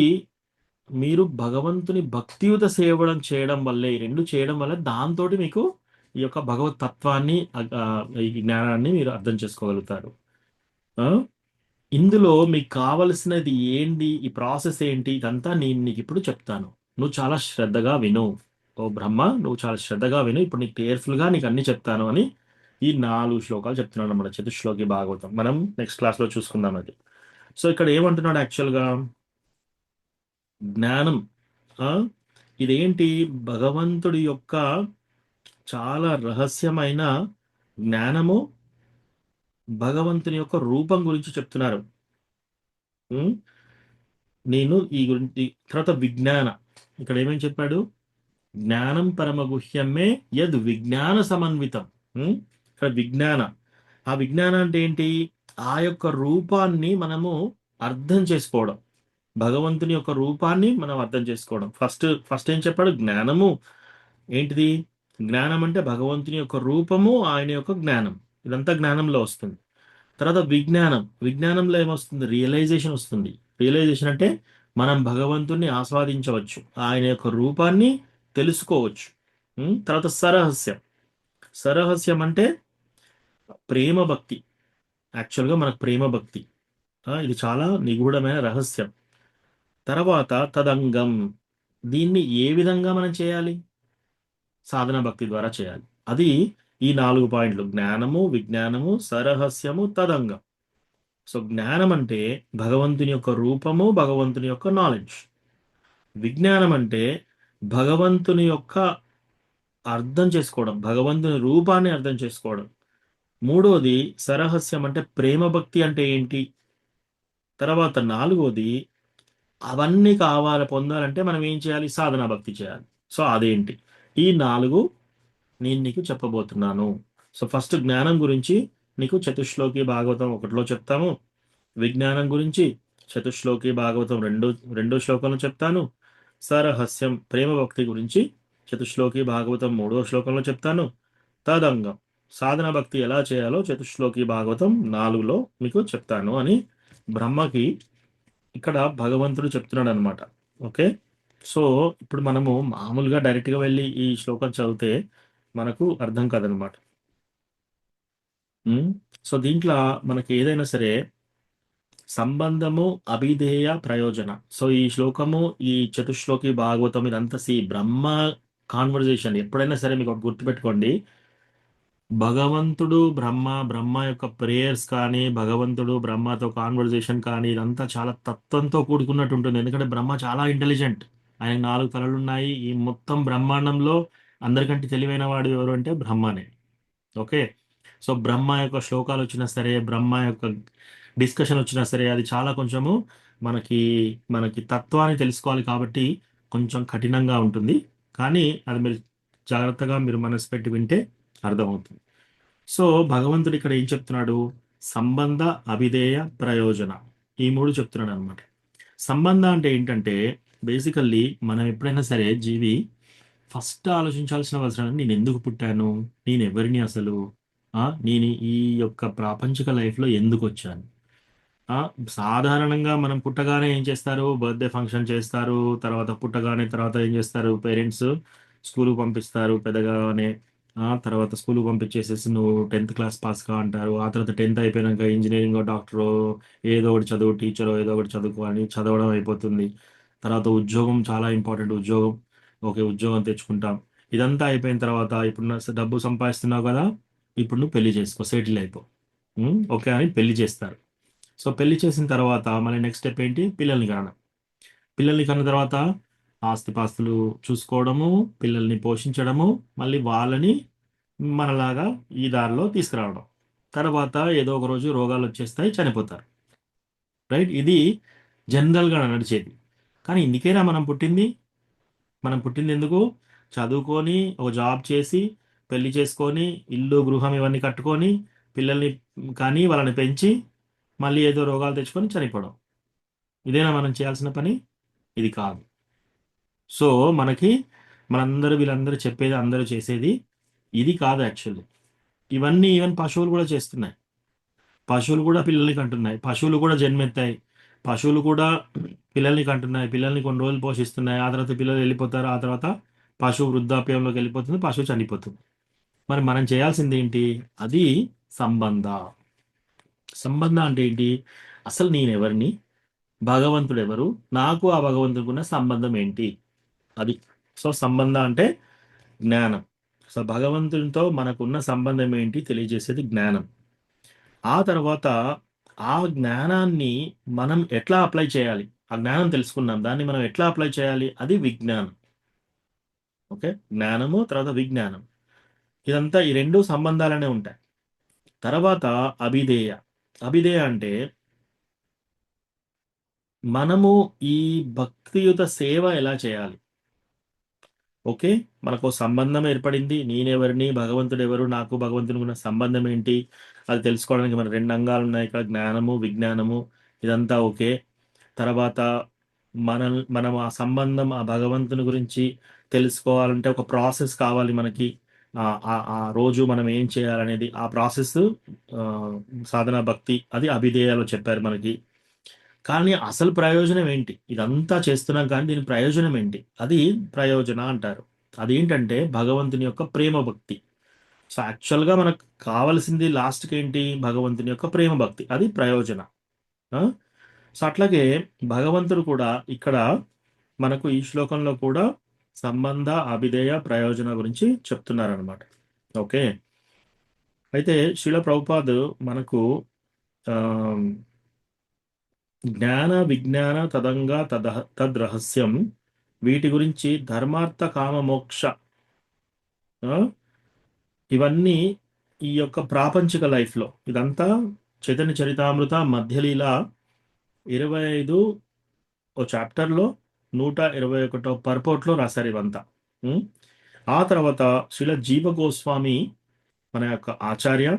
మీరు భగవంతుని భక్తియుత సేవడం చేయడం వల్లే, ఈ రెండు చేయడం వల్ల దాంతో మీకు ఈ యొక్క భగవత్ తత్వాన్ని, ఈ జ్ఞానాన్ని మీరు అర్థం చేసుకోగలుగుతారు. ఆ? ఇందులో మీకు కావలసినది ఏంటి, ఈ ప్రాసెస్ ఏంటి, ఇదంతా నేను నీకు ఇప్పుడు చెప్తాను. నువ్వు చాలా శ్రద్ధగా విను. ఓ బ్రహ్మ, నువ్వు చాలా శ్రద్ధగా విను. ఇప్పుడు నీకు కేర్ఫుల్గా నీకు అన్ని చెప్తాను అని ఈ 4 శ్లోకాలు చెప్తున్నాను అన్నమాట. చతుశ్లోకి భాగవతం మనం నెక్స్ట్ క్లాస్లో చూసుకుందాం అది. సో ఇక్కడ ఏమంటున్నాడు యాక్చువల్గా? జ్ఞానం, ఆ, ఇదేంటి? భగవంతుడి యొక్క చాలా రహస్యమైన జ్ఞానము, భగవంతుని యొక్క రూపం గురించి చెప్తున్నారు. ఉం? నేను ఈ గురించి తర్వాత విజ్ఞాన, ఇక్కడ ఏమేమి చెప్పాడు? జ్ఞానం పరమగుహ్యమే యద్ విజ్ఞాన సమన్వితం. ఇక్కడ విజ్ఞాన, ఆ విజ్ఞానం అంటే ఏంటి? ఆ యొక్క రూపాన్ని మనము అర్థం చేసుకోవడం, భగవంతుని యొక్క రూపాన్ని మనం అర్థం చేసుకోవడం. ఫస్ట్ ఏం చెప్పాడు? జ్ఞానము ఏంటిది? జ్ఞానం అంటే భగవంతుని యొక్క రూపము, ఆయన యొక్క జ్ఞానం, ఇదంతా జ్ఞానంలో వస్తుంది. తర్వాత విజ్ఞానం, విజ్ఞానంలో ఏమొస్తుంది? రియలైజేషన్ వస్తుంది. రియలైజేషన్ అంటే మనం భగవంతుని ఆస్వాదించవచ్చు, ఆయన యొక్క రూపాన్ని తెలుసుకోవచ్చు. తర్వాత సరహస్యం, సరహస్యం అంటే ప్రేమ భక్తి. యాక్చువల్గా మనకు ప్రేమ భక్తి, ఇది చాలా నిగూఢమైన రహస్యం. తర్వాత తదంగం, దీన్ని ఏ విధంగా మనం చేయాలి? సాధన భక్తి ద్వారా చేయాలి. అది ఈ 4 పాయింట్లు: జ్ఞానము, విజ్ఞానము, సరహస్యము, తదంగం. సో జ్ఞానం అంటే భగవంతుని యొక్క రూపము, భగవంతుని యొక్క నాలెడ్జ్. విజ్ఞానం అంటే భగవంతుని యొక్క అర్థం చేసుకోవడం, భగవంతుని రూపాన్ని అర్థం చేసుకోవడం. మూడోది సరహస్యం అంటే ప్రేమ భక్తి అంటే ఏంటి. తర్వాత 4వది, అవన్నీ పొందాలంటే మనం ఏం చేయాలి? సాధనా భక్తి చేయాలి. సో అదేంటి? ఈ 4 నేను నీకు చెప్పబోతున్నాను. సో ఫస్ట్ జ్ఞానం గురించి నీకు చతుశ్లోకి భాగవతం 1లో చెప్తాము. విజ్ఞానం గురించి చతుశ్లోకి భాగవతం రెండో శ్లోకంలో చెప్తాను. సరహస్యం ప్రేమ భక్తి గురించి చతుశ్లోకి భాగవతం 3వ శ్లోకంలో చెప్తాను. తదంగం సాధన భక్తి ఎలా చేయాలో చతుశ్లోకి భాగవతం 4లో మీకు చెప్తాను అని బ్రహ్మకి ఇక్కడ భగవంతుడు చెప్తున్నాడు అనమాట. ఓకే, సో ఇప్పుడు మనము మామూలుగా డైరెక్ట్గా వెళ్ళి ఈ శ్లోకం చదివితే మనకు అర్థం కాదనమాట. సో దీంట్లో మనకి ఏదైనా సరే సంబంధము, అభిధేయ, ప్రయోజన. సో ఈ శ్లోకము, ఈ చతుశ్లోకి భాగవతం, ఇదంతా బ్రహ్మ కాన్వర్జేషన్. ఎప్పుడైనా సరే మీకు ఒకటి గుర్తుపెట్టుకోండి, భగవంతుడు బ్రహ్మ యొక్క ప్రేయర్స్ కానీ, భగవంతుడు బ్రహ్మతో కాన్వర్జేషన్ కానీ, ఇదంతా చాలా తత్వంతో కూడుకున్నట్టు ఉంటుంది. ఎందుకంటే బ్రహ్మ చాలా ఇంటెలిజెంట్, ఆయన 4 తలలు ఉన్నాయి. ఈ మొత్తం బ్రహ్మాండంలో అందరికంటే తెలివైన వాడు ఎవరు అంటే బ్రహ్మనే. ఓకే. సో బ్రహ్మ యొక్క శ్లోకాలు వచ్చినా సరే, బ్రహ్మ యొక్క డిస్కషన్ వచ్చినా సరే, అది చాలా కొంచెము మనకి మనకి తత్వాన్ని తెలుసుకోవాలి కాబట్టి కొంచెం కఠినంగా ఉంటుంది. కానీ అది మీరు జాగ్రత్తగా మీరు మనసు పెట్టి వింటే అర్థమవుతుంది. సో భగవంతుడు ఇక్కడ ఏం చెప్తున్నాడు? సంబంధ, అభిధేయ, ప్రయోజన, ఈ మూడు చెప్తున్నాడు అనమాట. సంబంధ అంటే ఏంటంటే బేసికల్లీ మనం ఎప్పుడైనా సరే జీవి ఫస్ట్ ఆలోచించాల్సిన అవసరం, నేను ఎందుకు పుట్టాను, నేను ఎవరిని అసలు, నేను ఈ యొక్క ప్రాపంచిక లైఫ్లో ఎందుకు వచ్చాను. ఆ, సాధారణంగా మనం పుట్టగానే ఏం చేస్తారు? బర్త్డే ఫంక్షన్ చేస్తారు. పుట్టగానే తర్వాత ఏం చేస్తారు? పేరెంట్స్ స్కూల్కి పంపిస్తారు పెద్దగానే. తర్వాత స్కూల్కి పంపించేసేసి నువ్వు 10th క్లాస్ పాస్ కా అంటారు. ఆ తర్వాత 10th అయిపోయినాక ఇంజనీరింగ్, డాక్టరో, ఏదో ఒకటి చదువు, టీచరో ఏదో ఒకటి చదువుకోని చదవడం అయిపోతుంది. తర్వాత ఉద్యోగం చాలా ఇంపార్టెంట్. ఉద్యోగం, ఓకే, ఉద్యోగం తెచ్చుకుంటాం. ఇదంతా అయిపోయిన తర్వాత ఇప్పుడు డబ్బు సంపాదిస్తున్నావు కదా, ఇప్పుడు నువ్వు పెళ్లి చేసుకో, సెటిల్ అయిపో. ఓకే అని పెళ్లి చేస్తారు. సో పెళ్లి చేసిన తర్వాత మళ్ళీ నెక్స్ట్ స్టెప్ ఏంటి? పిల్లల్ని కనడం. పిల్లల్ని కన్న తర్వాత ఆస్తిపాస్తులు చూసుకోవడము, పిల్లల్ని పోషించడము, మళ్ళీ వాళ్ళని మనలాగా ఈ దారిలో తీసుకురావడం. తర్వాత ఏదో ఒక రోజు రోగాలు వచ్చేస్తాయి, చనిపోతారు. రైట్? ఇది జనరల్గా నడిచేది. కానీ ఇందుకేనా మనం పుట్టింది? మనం పుట్టింది ఎందుకు? చదువుకొని, ఒక జాబ్ చేసి, పెళ్లి చేసుకొని, ఇల్లు గృహం ఇవన్నీ కట్టుకొని, పిల్లల్ని కానీ వాళ్ళని పెంచి, మళ్ళీ ఏదో రోగాలు తెచ్చుకొని చనిపోవడం. ఇదేనా మనం చేయాల్సిన పని? ఇది కాదు. సో మనకి వీళ్ళందరూ చెప్పేది, అందరూ చేసేది ఇది కాదు యాక్చువల్లీ. ఇవన్నీ ఈవెన్ పశువులు కూడా చేస్తున్నాయి. పశువులు కూడా పిల్లల్ని కంటున్నాయి. పశువులు కూడా జన్మెత్తాయి. పశువులు కూడా పిల్లల్ని కంటున్నాయి. పిల్లల్ని కొన్ని రోజులు పోషిస్తున్నాయి. ఆ తర్వాత పిల్లలు వెళ్ళిపోతారు. ఆ తర్వాత పశువు వృద్ధాప్యంలోకి వెళ్ళిపోతుంది. పశువు చనిపోతుంది. మరి మనం చేయాల్సింది ఏంటి? అది సంబంధ. సంబంధ అంటే ఏంటి? అసలు నేనెవరిని, భగవంతుడు ఎవరు, నాకు ఆ భగవంతుడికి ఉన్న సంబంధం ఏంటి, అది. సో సంబంధ అంటే జ్ఞానం. సో భగవంతునితో మనకున్న సంబంధం ఏంటి తెలియజేసేది జ్ఞానం. ఆ తర్వాత ఆ జ్ఞానాన్ని మనం ఎట్లా అప్లై చేయాలి, ఆ జ్ఞానం తెలుసుకున్నాం, దాన్ని మనం ఎట్లా అప్లై చేయాలి, అది విజ్ఞానం. ఓకే, జ్ఞానము తర్వాత విజ్ఞానం, ఇదంతా ఈ రెండు సంబంధాలనే ఉంటాయి. తర్వాత అభిధేయ. అభిధేయ అంటే మనము ఈ భక్తియుత సేవ ఎలా చేయాలి. ఓకే, మనకు సంబంధం ఏర్పడింది, నేనెవరిని, భగవంతుడు ఎవరు, నాకు భగవంతునికి ఉన్న సంబంధం ఏంటి, అది తెలుసుకోవడానికి మన రెండు అంగాలు ఉన్నాయి ఇక్కడ, జ్ఞానము విజ్ఞానము, ఇదంతా ఓకే. తర్వాత మనం ఆ సంబంధం, ఆ భగవంతుని గురించి తెలుసుకోవాలంటే ఒక ప్రాసెస్ కావాలి మనకి. ఆ రోజు మనం ఏం చేయాలనేది, ఆ ప్రాసెస్ సాధన భక్తి, అది అభిధేయాలో చెప్పారు మనకి. కానీ అసలు ప్రయోజనం ఏంటి? ఇదంతా చేస్తున్నాం కానీ దీని ప్రయోజనం ఏంటి? అది ప్రయోజన అంటారు. అదేంటంటే భగవంతుని యొక్క ప్రేమ భక్తి. సో యాక్చువల్గా మనకు కావాల్సింది లాస్ట్కి ఏంటి? భగవంతుని యొక్క ప్రేమ భక్తి, అది ప్రయోజన. ఆ? సో అట్లాగే భగవంతుడు కూడా ఇక్కడ మనకు ఈ శ్లోకంలో కూడా సంబంధ, అభిధేయ, ప్రయోజన గురించి చెప్తున్నారనమాట. ఓకే, అయితే శిల ప్రభుపాద్ మనకు ఆ, జ్ఞాన విజ్ఞాన తదంగా తద్రహస్యం, వీటి గురించి ధర్మార్థ కామ మోక్ష, ఆ, ఇవన్నీ ఈ యొక్క ప్రాపంచిక లైఫ్లో, ఇదంతా చైతన్య చరితామృత మధ్యలీల 25 చాప్టర్లో 121 పర్పోర్ట్లో రాశారు ఇవంతా. ఉం? ఆ తర్వాత శ్రీల జీవ గోస్వామి, మన యొక్క ఆచార్య,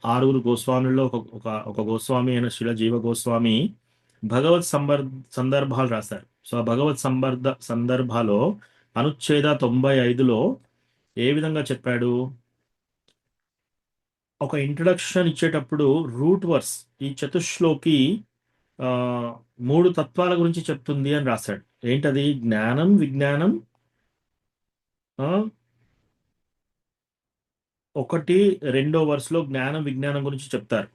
ఆరుగురు గోస్వాముల్లో ఒక గోస్వామి అయిన శ్రీల జీవ గోస్వామి భగవత్ సందర్భాలు రాశారు. సో ఆ భగవత్ సందర్భాలో అనుచ్ఛేద 95లో ఏ విధంగా చెప్పాడు? ఒక ఇంట్రడక్షన్ ఇచ్చేటప్పుడు రూట్ వర్స్ ఈ చతుశ్లోకి ఆ, 3 తత్వాల గురించి చెప్తుంది అని రాశాడు. ఏంటది? జ్ఞానం విజ్ఞానం, ఆ, 1-2 వర్స్లో జ్ఞానం విజ్ఞానం గురించి చెప్తారు.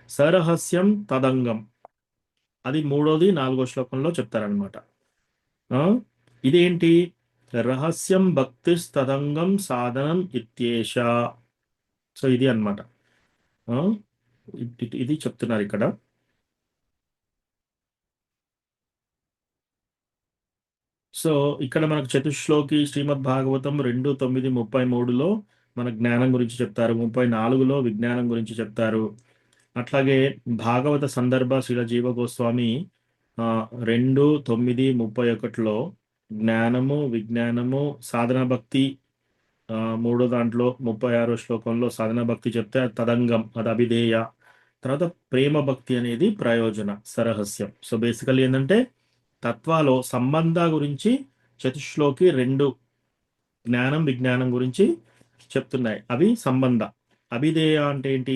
సరహస్యం తదంగం, అది 3వ-4వ శ్లోకంలో చెప్తారనమాట. ఇదేంటి? రహస్యం భక్తి తదంగం సాధనం ఇత్యేష. సో ఇది అన్నమాట. ఇది చెప్తున్నారు ఇక్కడ. సో ఇక్కడ మనకు చతుశ్లోకి శ్రీమద్ భాగవతం 2:9-33లో మన జ్ఞానం గురించి చెప్తారు, 34లో విజ్ఞానం గురించి చెప్తారు. అట్లాగే భాగవత సందర్భ శ్రీల జీవ గోస్వామి 2:9-31లో జ్ఞానము విజ్ఞానము సాధన భక్తి, మూడో దాంట్లో 36వ శ్లోకంలో సాధన భక్తి చెప్తే తదంగం అది అభిధేయ, తర్వాత ప్రేమ భక్తి అనేది ప్రయోజన సరహస్యం. సో బేసికల్లీ ఏంటంటే తత్వాలో సంబంధ గురించి చతుశ్లోకి 2 జ్ఞానం విజ్ఞానం గురించి చెప్తున్నాయి. అవి సంబంధ. అభిధేయ అంటే ఏంటి?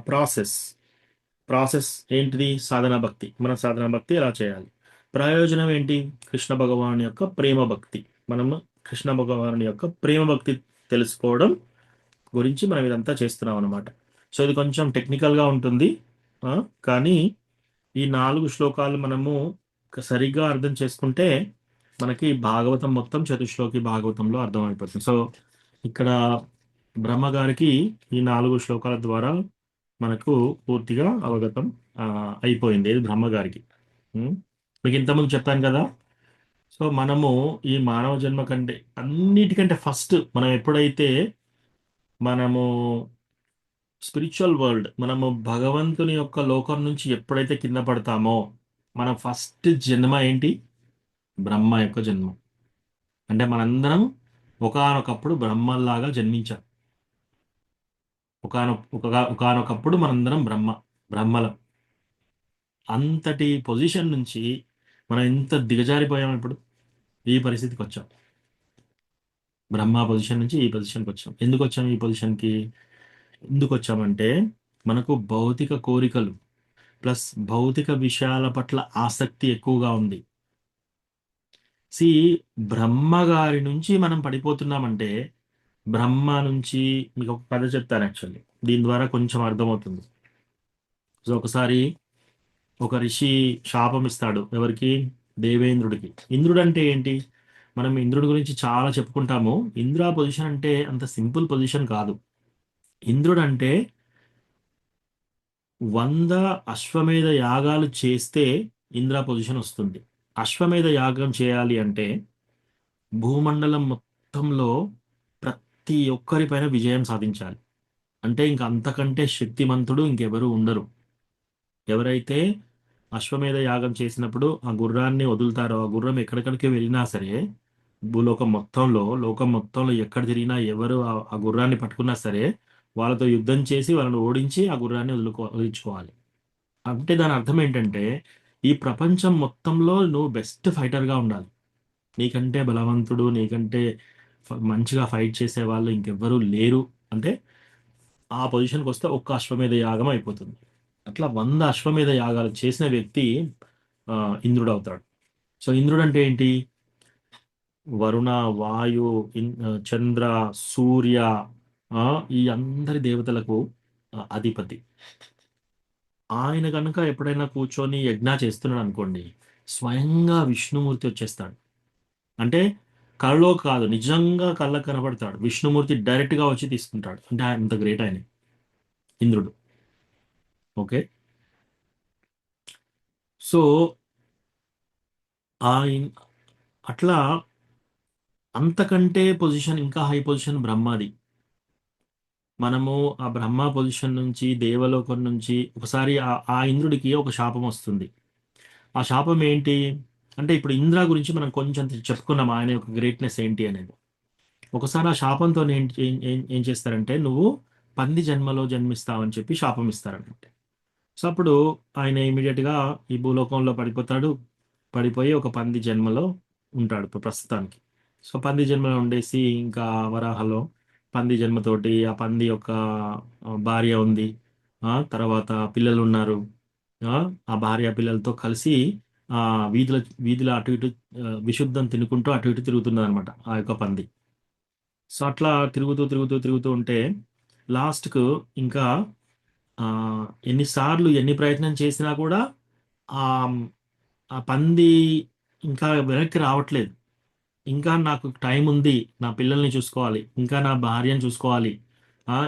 ప్రాసెస్ ఏంటిది? సాధన భక్తి. మన సాధన భక్తి ఎలా చేయాలి. ప్రయోజనం ఏంటి? కృష్ణ భగవాన్ యొక్క ప్రేమ భక్తి. మనము కృష్ణ భగవాన్ యొక్క ప్రేమ భక్తి తెలుసుకోవడం గురించి మనం ఇదంతా చేస్తున్నాం అనమాట. సో ఇది కొంచెం టెక్నికల్గా ఉంటుంది, కానీ ఈ 4 శ్లోకాలు మనము సరిగ్గా అర్థం చేసుకుంటే మనకి భాగవతం మొత్తం చతుశ్లోకి భాగవతంలో అర్థమైపోతుంది. సో ఇక్కడ బ్రహ్మగారికి ఈ 4 శ్లోకాల ద్వారా మనకు పూర్తిగా అవగతం అయిపోయింది. ఇది బ్రహ్మగారికి. మీకు ఇంతకుముందు చెప్పాను కదా. సో మనము ఈ మానవ జన్మ కంటే అన్నిటికంటే ఫస్ట్ మనం ఎప్పుడైతే మనము స్పిరిచువల్ వరల్డ్, మనము భగవంతుని యొక్క లోకం నుంచి ఎప్పుడైతే కింద పడతామో మన ఫస్ట్ జన్మ ఏంటి? బ్రహ్మ యొక్క జన్మ. అంటే మనందరం ఒకానొకప్పుడు బ్రహ్మలాగా జన్మించాం. ఒకానొకప్పుడు మనందరం బ్రహ్మలం. అంతటి పొజిషన్ నుంచి మనం ఎంత దిగజారిపోయాం. ఇప్పుడు ఈ పరిస్థితికి వచ్చాం. బ్రహ్మ పొజిషన్ నుంచి ఈ పొజిషన్కి వచ్చాం. ఎందుకు వచ్చాం ఈ పొజిషన్కి? ఎందుకు వచ్చామంటే మనకు భౌతిక కోరికలు ప్లస్ భౌతిక విషయాల పట్ల ఆసక్తి ఎక్కువగా ఉంది. బ్రహ్మగారి నుంచి మనం పడిపోతున్నామంటే, బ్రహ్మ నుంచి మీకు ఒక కథ చెప్తాను. యాక్చువల్లీ దీని ద్వారా కొంచెం అర్థమవుతుంది. సో ఒకసారి ఒక ఋషి శాపం ఇస్తాడు. ఎవరికి? దేవేంద్రుడికి. ఇంద్రుడు అంటే ఏంటి? మనం ఇంద్రుడి గురించి చాలా చెప్పుకుంటాము. ఇంద్ర పొజిషన్ అంటే అంత సింపుల్ పొజిషన్ కాదు. ఇంద్రుడు అంటే 100 అశ్వమేధ యాగాలు చేస్తే ఇంద్ర పొజిషన్ వస్తుంది. అశ్వమేధ యాగం చేయాలి అంటే భూమండలం మొత్తంలో ప్రతి ఒక్కరిపైన విజయం సాధించాలి. అంటే ఇంక అంతకంటే శక్తిమంతుడు ఇంకెవరు ఉండరు. ఎవరైతే అశ్వమేధ యాగం చేసినప్పుడు ఆ గుర్రాన్ని వదులుతారో, ఆ గుర్రం ఎక్కడికడికి వెళ్ళినా సరే, లోకం మొత్తంలో ఎక్కడ తిరిగినా ఎవరు ఆ గుర్రాన్ని పట్టుకున్నా సరే వాళ్ళతో యుద్ధం చేసి వాళ్ళని ఓడించి ఆ గుర్రాన్ని వదిలించుకోవాలి. అంటే దాని అర్థం ఏంటంటే ఈ ప్రపంచం మొత్తంలో నువ్వు బెస్ట్ ఫైటర్గా ఉండాలి. నీకంటే బలవంతుడు, నీకంటే మంచిగా ఫైట్ చేసే వాళ్ళు ఇంకెవ్వరూ లేరు అంటే ఆ పొజిషన్కి వస్తే ఒక్క అశ్వమేధ యాగం అయిపోతుంది. అట్లా 100 అశ్వమేధ యాగాలు చేసిన వ్యక్తి ఇంద్రుడు అవుతాడు. సో ఇంద్రుడు అంటే ఏంటి? వరుణ, వాయు, చంద్ర, సూర్య, ఈ అందరి దేవతలకు అధిపతి. ఆయన కనుక ఎప్పుడైనా కూర్చొని యజ్ఞ చేస్తున్నాడు అనుకోండి, స్వయంగా విష్ణుమూర్తి వచ్చేస్తాడు. అంటే కళ్ళలో కాదు, నిజంగా కళ్ళకు కనపడతాడు. విష్ణుమూర్తి డైరెక్ట్గా వచ్చి తీసుకుంటాడు. అంటే అంత గ్రేట్ ఆయన ఇంద్రుడు. ఓకే, సో అట్లా అంతకంటే పొజిషన్, ఇంకా హై పొజిషన్ బ్రహ్మది. మనము ఆ బ్రహ్మ పొజిషన్ నుంచి, దేవలోకం నుంచి ఒకసారి ఆ ఇంద్రుడికి ఒక శాపం వస్తుంది. ఆ శాపం ఏంటి అంటే, ఇప్పుడు ఇంద్ర గురించి మనం కొంచెం చెప్పుకున్నాం, ఆయన యొక్క గ్రేట్నెస్ ఏంటి అనేది. ఒకసారి ఆ శాపంతో ఏం చేస్తారంటే, నువ్వు పంది జన్మలో జన్మిస్తావని చెప్పి శాపం ఇస్తారనమాట. సో అప్పుడు ఆయన ఇమీడియట్గా ఈ భూలోకంలో పడిపోయి ఒక పంది జన్మలో ఉంటాడు ప్రస్తుతానికి. సో పంది జన్మలో ఉండేసి ఇంకా వరాహలో పంది జన్మతోటి ఆ పంది యొక్క భార్య ఉంది, తర్వాత పిల్లలు ఉన్నారు. ఆ భార్య పిల్లలతో కలిసి ఆ వీధిలో అటు ఇటు విశుద్ధం తినుకుంటూ అటు ఇటు తిరుగుతున్నది అనమాట ఆ యొక్క పంది. సో అట్లా తిరుగుతూ ఉంటే లాస్ట్కు ఇంకా ఎన్ని ప్రయత్నం చేసినా కూడా ఆ పంది ఇంకా వెనక్కి రావట్లేదు. ఇంకా నాకు టైం ఉంది, నా పిల్లల్ని చూసుకోవాలి, ఇంకా నా భార్యను చూసుకోవాలి,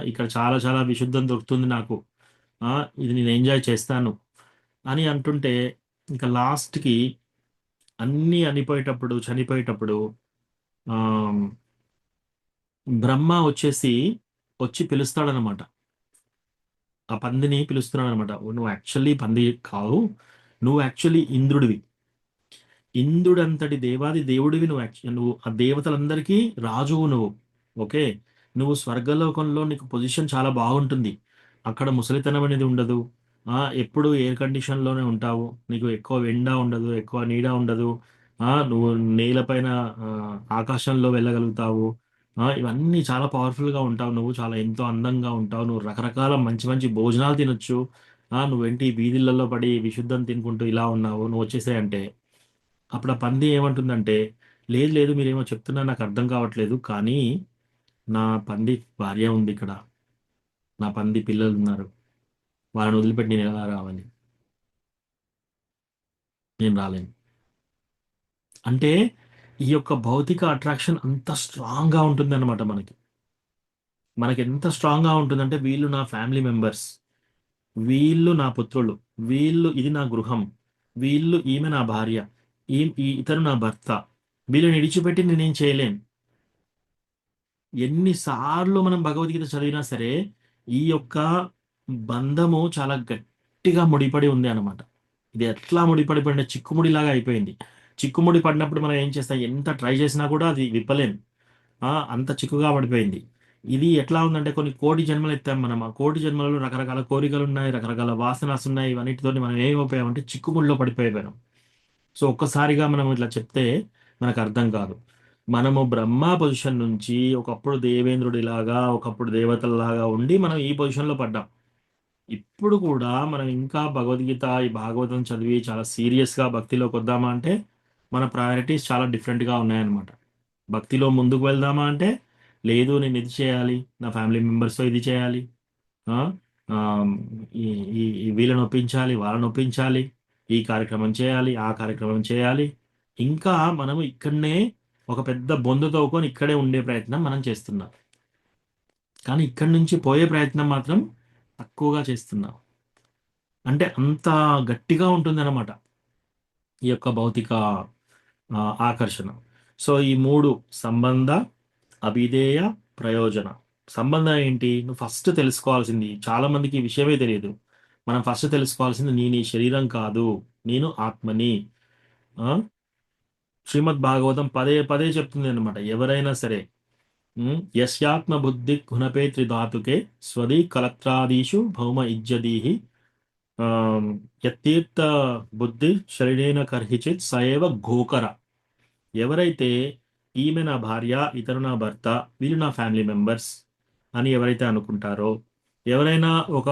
ఇక్కడ చాలా చాలా విశుద్ధం దొరుకుతుంది నాకు, ఇది నేను ఎంజాయ్ చేస్తాను అని అంటుంటే ఇంకా లాస్ట్కి అన్నీ అనిపోయేటప్పుడు చనిపోయేటప్పుడు ఆ బ్రహ్మ వచ్చి పిలుస్తాడనమాట. ఆ పందిని పిలుస్తున్నాడు అనమాట. నువ్వు యాక్చువల్లీ పంది కావు, నువ్వు యాక్చువల్లీ ఇంద్రుడివి. ఇంద్రుడంతటి దేవాది దేవుడివి నువ్వు. నువ్వు ఆ దేవతలందరికీ రాజువు నువ్వు. ఓకే, నువ్వు స్వర్గలోకంలో నీకు పొజిషన్ చాలా బాగుంటుంది. అక్కడ ముసలితనం అనేది ఉండదు. ఎప్పుడు ఎయిర్ కండిషన్లోనే ఉంటావు. నీకు ఎక్కువ ఎండ ఉండదు, ఎక్కువ నీడ ఉండదు. నువ్వు నేలపైన ఆ, ఆకాశంలో వెళ్ళగలుగుతావు. ఇవన్నీ చాలా పవర్ఫుల్గా ఉంటావు. నువ్వు చాలా ఎంతో అందంగా ఉంటావు. నువ్వు రకరకాల మంచి మంచి భోజనాలు తినొచ్చు. నువ్వేంటి వీధులలో పడి విశుద్ధం తినుకుంటూ ఇలా ఉన్నావు, నువ్వు వచ్చేసాయి అంటే అప్పుడు ఆ పంది ఏమంటుందంటే, లేదు లేదు మీరేమో చెప్తున్నారు నాకు అర్థం కావట్లేదు, కానీ నా పంది భార్య ఉంది ఇక్కడ, నా పంది పిల్లలు ఉన్నారు, వాళ్ళని వదిలిపెట్టి నేను ఎలా రావాలి, నేను రాలేను. అంటే ఈ యొక్క భౌతిక అట్రాక్షన్ అంత స్ట్రాంగ్గా ఉంటుంది అనమాట. మనకి ఎంత స్ట్రాంగ్గా ఉంటుందంటే, వీళ్ళు నా ఫ్యామిలీ మెంబర్స్, వీళ్ళు నా పుత్రులు, ఇది నా గృహం, ఈమె నా భార్య, ఇతను నా భర్త, వీళ్ళని విడిచిపెట్టి నేనేం చేయలేను. ఎన్నిసార్లు మనం భగవద్గీత చదివినా సరే ఈ యొక్క బంధము చాలా గట్టిగా ముడిపడి ఉంది అనమాట. ఇది ఎట్లా ముడిపడిపోయిన చిక్కుముడిలాగా అయిపోయింది. చిక్కుముడి పడినప్పుడు మనం ఏం చేస్తాం, ఎంత ట్రై చేసినా కూడా అది విప్పలేం. అంత చిక్కుగా పడిపోయింది. ఇది ఎట్లా ఉందంటే, కొన్ని కోటి జన్మలు ఎత్తాం మనం. ఆ కోటి జన్మలలో రకరకాల కోరికలు ఉన్నాయి, రకరకాల వాసనలు ఉన్నాయి. ఇవన్నిటితో మనం ఏమైపోయామంటే చిక్కుముడిలో పడిపోయాం. సో ఒక్కసారిగా మనం ఇట్లా చెప్తే మనకు అర్థం కాదు. మనము బ్రహ్మ పొజిషన్ నుంచి ఒకప్పుడు దేవేంద్రుడిలాగా, ఒకప్పుడు దేవతల్లాగా ఉండి మనం ఈ పొజిషన్లో పడ్డాం. ఇప్పుడు కూడా మనం ఇంకా భగవద్గీత, ఈ భాగవతం చదివి చాలా సీరియస్గా భక్తిలోకి వద్దామా అంటే మన ప్రయారిటీస్ చాలా డిఫరెంట్గా ఉన్నాయన్నమాట. భక్తిలో ముందుకు వెళ్దామా అంటే, లేదు నేను ఇది చేయాలి, నా ఫ్యామిలీ మెంబర్స్తో ఇది చేయాలి, ఆ, ఆ, ఈ ఈ వీళ్ళని ఒప్పించాలి, వాళ్ళని ఒప్పించాలి, ఈ కార్యక్రమం చేయాలి, ఆ కార్యక్రమం చేయాలి. ఇంకా మనము ఇక్కడనే ఒక పెద్ద బొందు తవ్వుకొని ఇక్కడే ఉండే ప్రయత్నం మనం చేస్తున్నాం. కానీ ఇక్కడి నుంచి పోయే ప్రయత్నం మాత్రం తక్కువగా చేస్తున్నాం. అంటే అంత గట్టిగా ఉంటుందన్నమాట ఈ యొక్క భౌతిక ఆకర్షణ. సో ఈ మూడు: సంబంధ, అభిధేయ, ప్రయోజన. సంబంధం ఏంటి? నువ్వు ఫస్ట్ తెలుసుకోవాల్సింది, చాలా మందికి ఈ విషయమే తెలియదు. మనం ఫస్ట్ తెలుసుకోవాల్సింది, నేను ఈ శరీరం కాదు, నేను ఆత్మని. ఆ? శ్రీమద్ భాగవతం పదే పదే చెప్తుంది అనమాట. ఎవరైనా సరే యస్యాత్మ బుద్ధి గుణపే త్రిధాతుకే స్వదీ కలత్రాదీషు భౌమ ఇజ్జదీహి యత్తీర్థ బుద్ధి శరీరేణ కర్హిచిత్ సయేవ గోకర. ఎవరైతే ఈమె నా భార్య, ఇతను నా భర్త, వీళ్ళు నా ఫ్యామిలీ మెంబర్స్ అని ఎవరైతే అనుకుంటారో, ఎవరైనా ఒక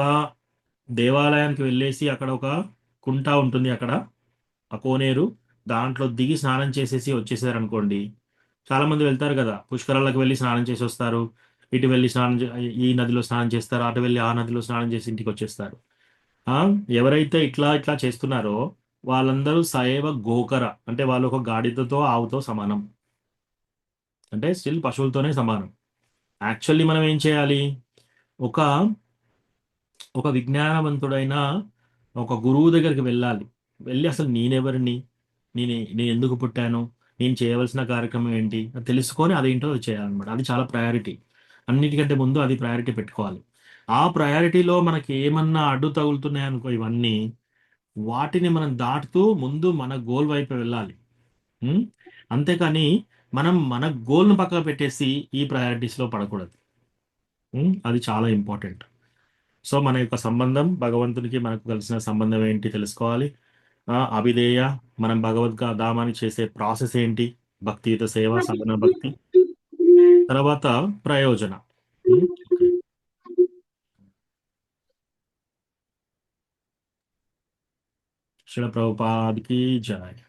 దేవాలయానికి వెళ్ళేసి అక్కడ ఒక కుంట ఉంటుంది, అక్కడ ఆ కోనేరు, దాంట్లో దిగి స్నానం చేసేసి వచ్చేసారు అనుకోండి. చాలా మంది వెళ్తారు కదా, పుష్కరాలకు వెళ్ళి స్నానం చేసి వస్తారు, ఇటు వెళ్ళి ఈ నదిలో స్నానం చేస్తారు, అటు వెళ్ళి ఆ నదిలో స్నానం చేసి ఇంటికి వచ్చేస్తారు. ఆ ఎవరైతే ఇట్లా ఇట్లా చేస్తున్నారో వాళ్ళందరూ సైవ గోకర, అంటే వాళ్ళు ఒక గాడిదతో ఆవుతో సమానం, అంటే స్టిల్ పశువులతోనే సమానం. యాక్చువల్లీ మనం ఏం చేయాలి? ఒక ఒక విజ్ఞానవంతుడైన ఒక గురువు దగ్గరికి వెళ్ళాలి. వెళ్ళి అసలు నేనెవరిని, నేను ఎందుకు పుట్టాను, నేను చేయవలసిన కార్యక్రమం ఏంటి అది తెలుసుకొని అదేంటో అది చేయాలన్నమాట. అది చాలా ప్రయారిటీ. అన్నిటికంటే ముందు అది ప్రయారిటీ పెట్టుకోవాలి. ఆ ప్రయారిటీలో మనకి ఏమన్నా అడ్డు తగులుతున్నాయి అనుకో, ఇవన్నీ వాటిని మనం దాటుతూ ముందు మన గోల్ వైపు వెళ్ళాలి. ఉం? అంతేకాని మనం మన గోల్ను పక్కన పెట్టేసి ఈ ప్రయారిటీస్లో పడకూడదు. అది చాలా ఇంపార్టెంట్. సో మన యొక్క సంబంధం, భగవంతునికి మనకు కలిసిన సంబంధం ఏంటి తెలుసుకోవాలి. అభిధేయ, మనం భగవద్ధామాన్ని చేసే ప్రాసెస్ ఏంటి, భక్తియుత సేవ, సాధన భక్తి. తర్వాత ప్రయోజన. ఓకే. శ్రీల ప్రభుపాదికి జయ.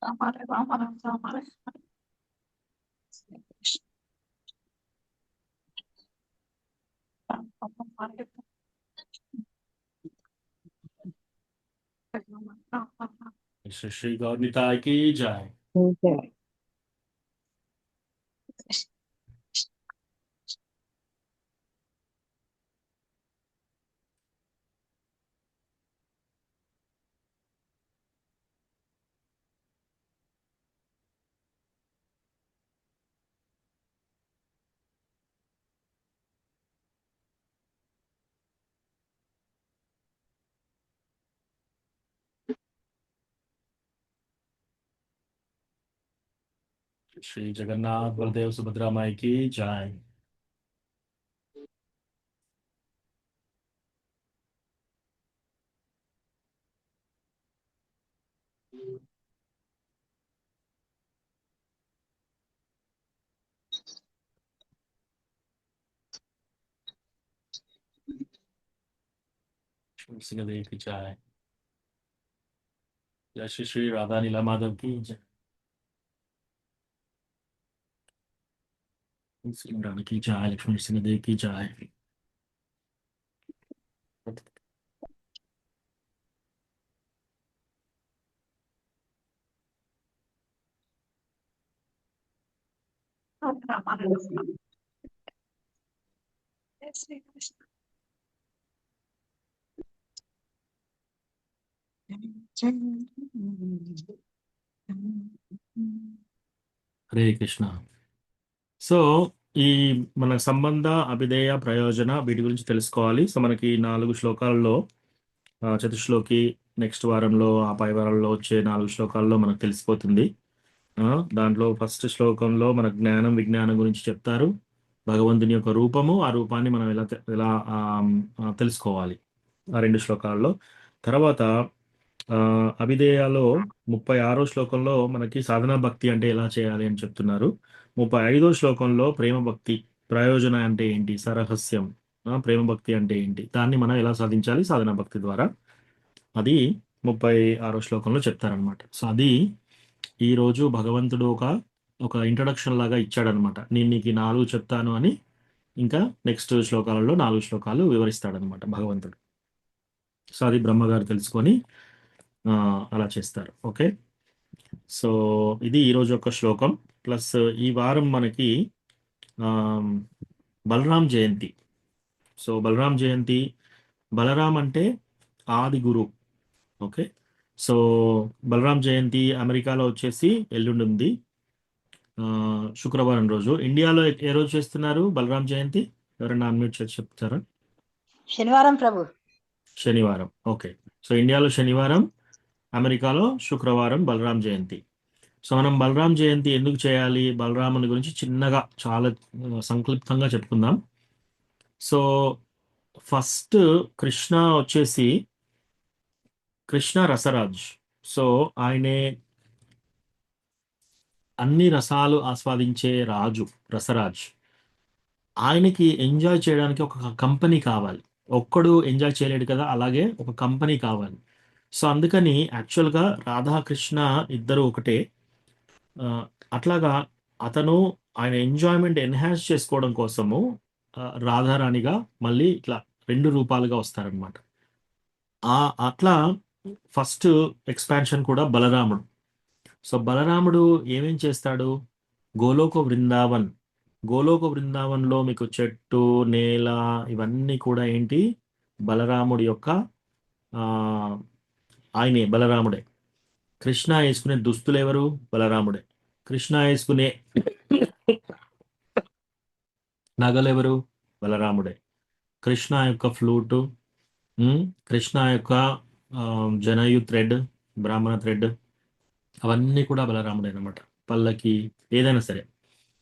రామ రామ రామ రామ
श्री श्री गौरनिताय की जय। श्री जगन्नाथ बलदेव सुभद्रा माई की जय। सिंहदेव की जय। जय श्री श्री राधा नीला माधव की जय। श्री राधा की जय। लक्ष्मण सिंहदेव की जय।
जय श्री कृष्ण।
హరే కృష్ణ. సో ఈ మన సంబంధ అభిధేయ ప్రయోజన వీటి గురించి తెలుసుకోవాలి. సో మనకి 4 శ్లోకాలలో చతుశ్లోకి నెక్స్ట్ వారంలో ఆ పై వారంలో వచ్చే 4 శ్లోకాల్లో మనకు తెలిసిపోతుంది. దాంట్లో ఫస్ట్ శ్లోకంలో మన జ్ఞానం విజ్ఞానం గురించి చెప్తారు. భగవంతుని యొక్క రూపము, ఆ రూపాన్ని మనం ఎలా తెలుసుకోవాలి ఆ 2 శ్లోకాల్లో. తర్వాత అభిధేయాలో 36వ శ్లోకంలో మనకి సాధనా భక్తి అంటే ఎలా చేయాలి అని చెప్తున్నారు. 35వ శ్లోకంలో ప్రేమ భక్తి ప్రయోజన అంటే ఏంటి, సరహస్యం, ప్రేమ భక్తి అంటే ఏంటి, దాన్ని మనం ఎలా సాధించాలి సాధనా భక్తి ద్వారా, అది 36వ శ్లోకంలో చెప్తారనమాట. సో అది ఈరోజు భగవంతుడు ఒక ఇంట్రడక్షన్ లాగా ఇచ్చాడనమాట. నేను నీకు 4 చెప్తాను అని, ఇంకా నెక్స్ట్ శ్లోకాలలో 4 శ్లోకాలు వివరిస్తాడనమాట భగవంతుడు. సో అది బ్రహ్మగారు తెలుసుకొని అలా చేస్తారు. ఓకే, సో ఇది ఈరోజు ఒక శ్లోకం. ప్లస్ ఈ వారం మనకి బలరాం జయంతి. సో బలరాం జయంతి, బలరాం అంటే ఆది గురు. ఓకే, సో బలరాం జయంతి అమెరికాలో వచ్చేసి ఎల్లుండి ఉంది, శుక్రవారం రోజు. ఇండియాలో ఏ రోజు చేస్తున్నారు బలరాం జయంతి? ఎవరైనా అన్మ్యూట్ చేసి చెప్తారా?
శనివారం ప్రభు.
శనివారం. ఓకే, సో ఇండియాలో శనివారం, అమెరికాలో శుక్రవారం బలరాం జయంతి. సో మనం బలరాం జయంతి ఎందుకు చేయాలి, బలరాముని గురించి చిన్నగా చాలా సంక్లిప్తంగా చెప్పుకుందాం. సో ఫస్ట్ కృష్ణ వచ్చేసి కృష్ణ రసరాజ్. సో ఆయనే అన్ని రసాలు ఆస్వాదించే రాజు, రసరాజ్. ఆయనకి ఎంజాయ్ చేయడానికి ఒక కంపెనీ కావాలి. ఒక్కడు ఎంజాయ్ చేయలేడు కదా, అలాగే ఒక కంపెనీ కావాలి. సో అందుకని యాక్చువల్గా రాధాకృష్ణ ఇద్దరు ఒకటే. అట్లాగా అతను ఆయన ఎంజాయ్మెంట్ ఎన్హాన్స్ చేసుకోవడం కోసము రాధారాణిగా మళ్ళీ ఇట్లా 2 రూపాలుగా వస్తారనమాట. అట్లా ఫస్ట్ ఎక్స్పాన్షన్ కూడా బలరాముడు. సో బలరాముడు ఏమేం చేస్తాడు, గోలోక బృందావన్లో మీకు చెట్టు నేల ఇవన్నీ కూడా ఏంటి, బలరాముడి యొక్క ఆయనే, బలరాముడే. కృష్ణ వేసుకునే దుస్తులు ఎవరు, బలరాముడే. కృష్ణ వేసుకునే నగలెవరు, బలరాముడే. కృష్ణ యొక్క ఫ్లూటు, కృష్ణ యొక్క జనయు థ్రెడ్, బ్రాహ్మణ థ్రెడ్, అవన్నీ కూడా బలరాముడే అనమాట. పల్లకి ఏదైనా సరే,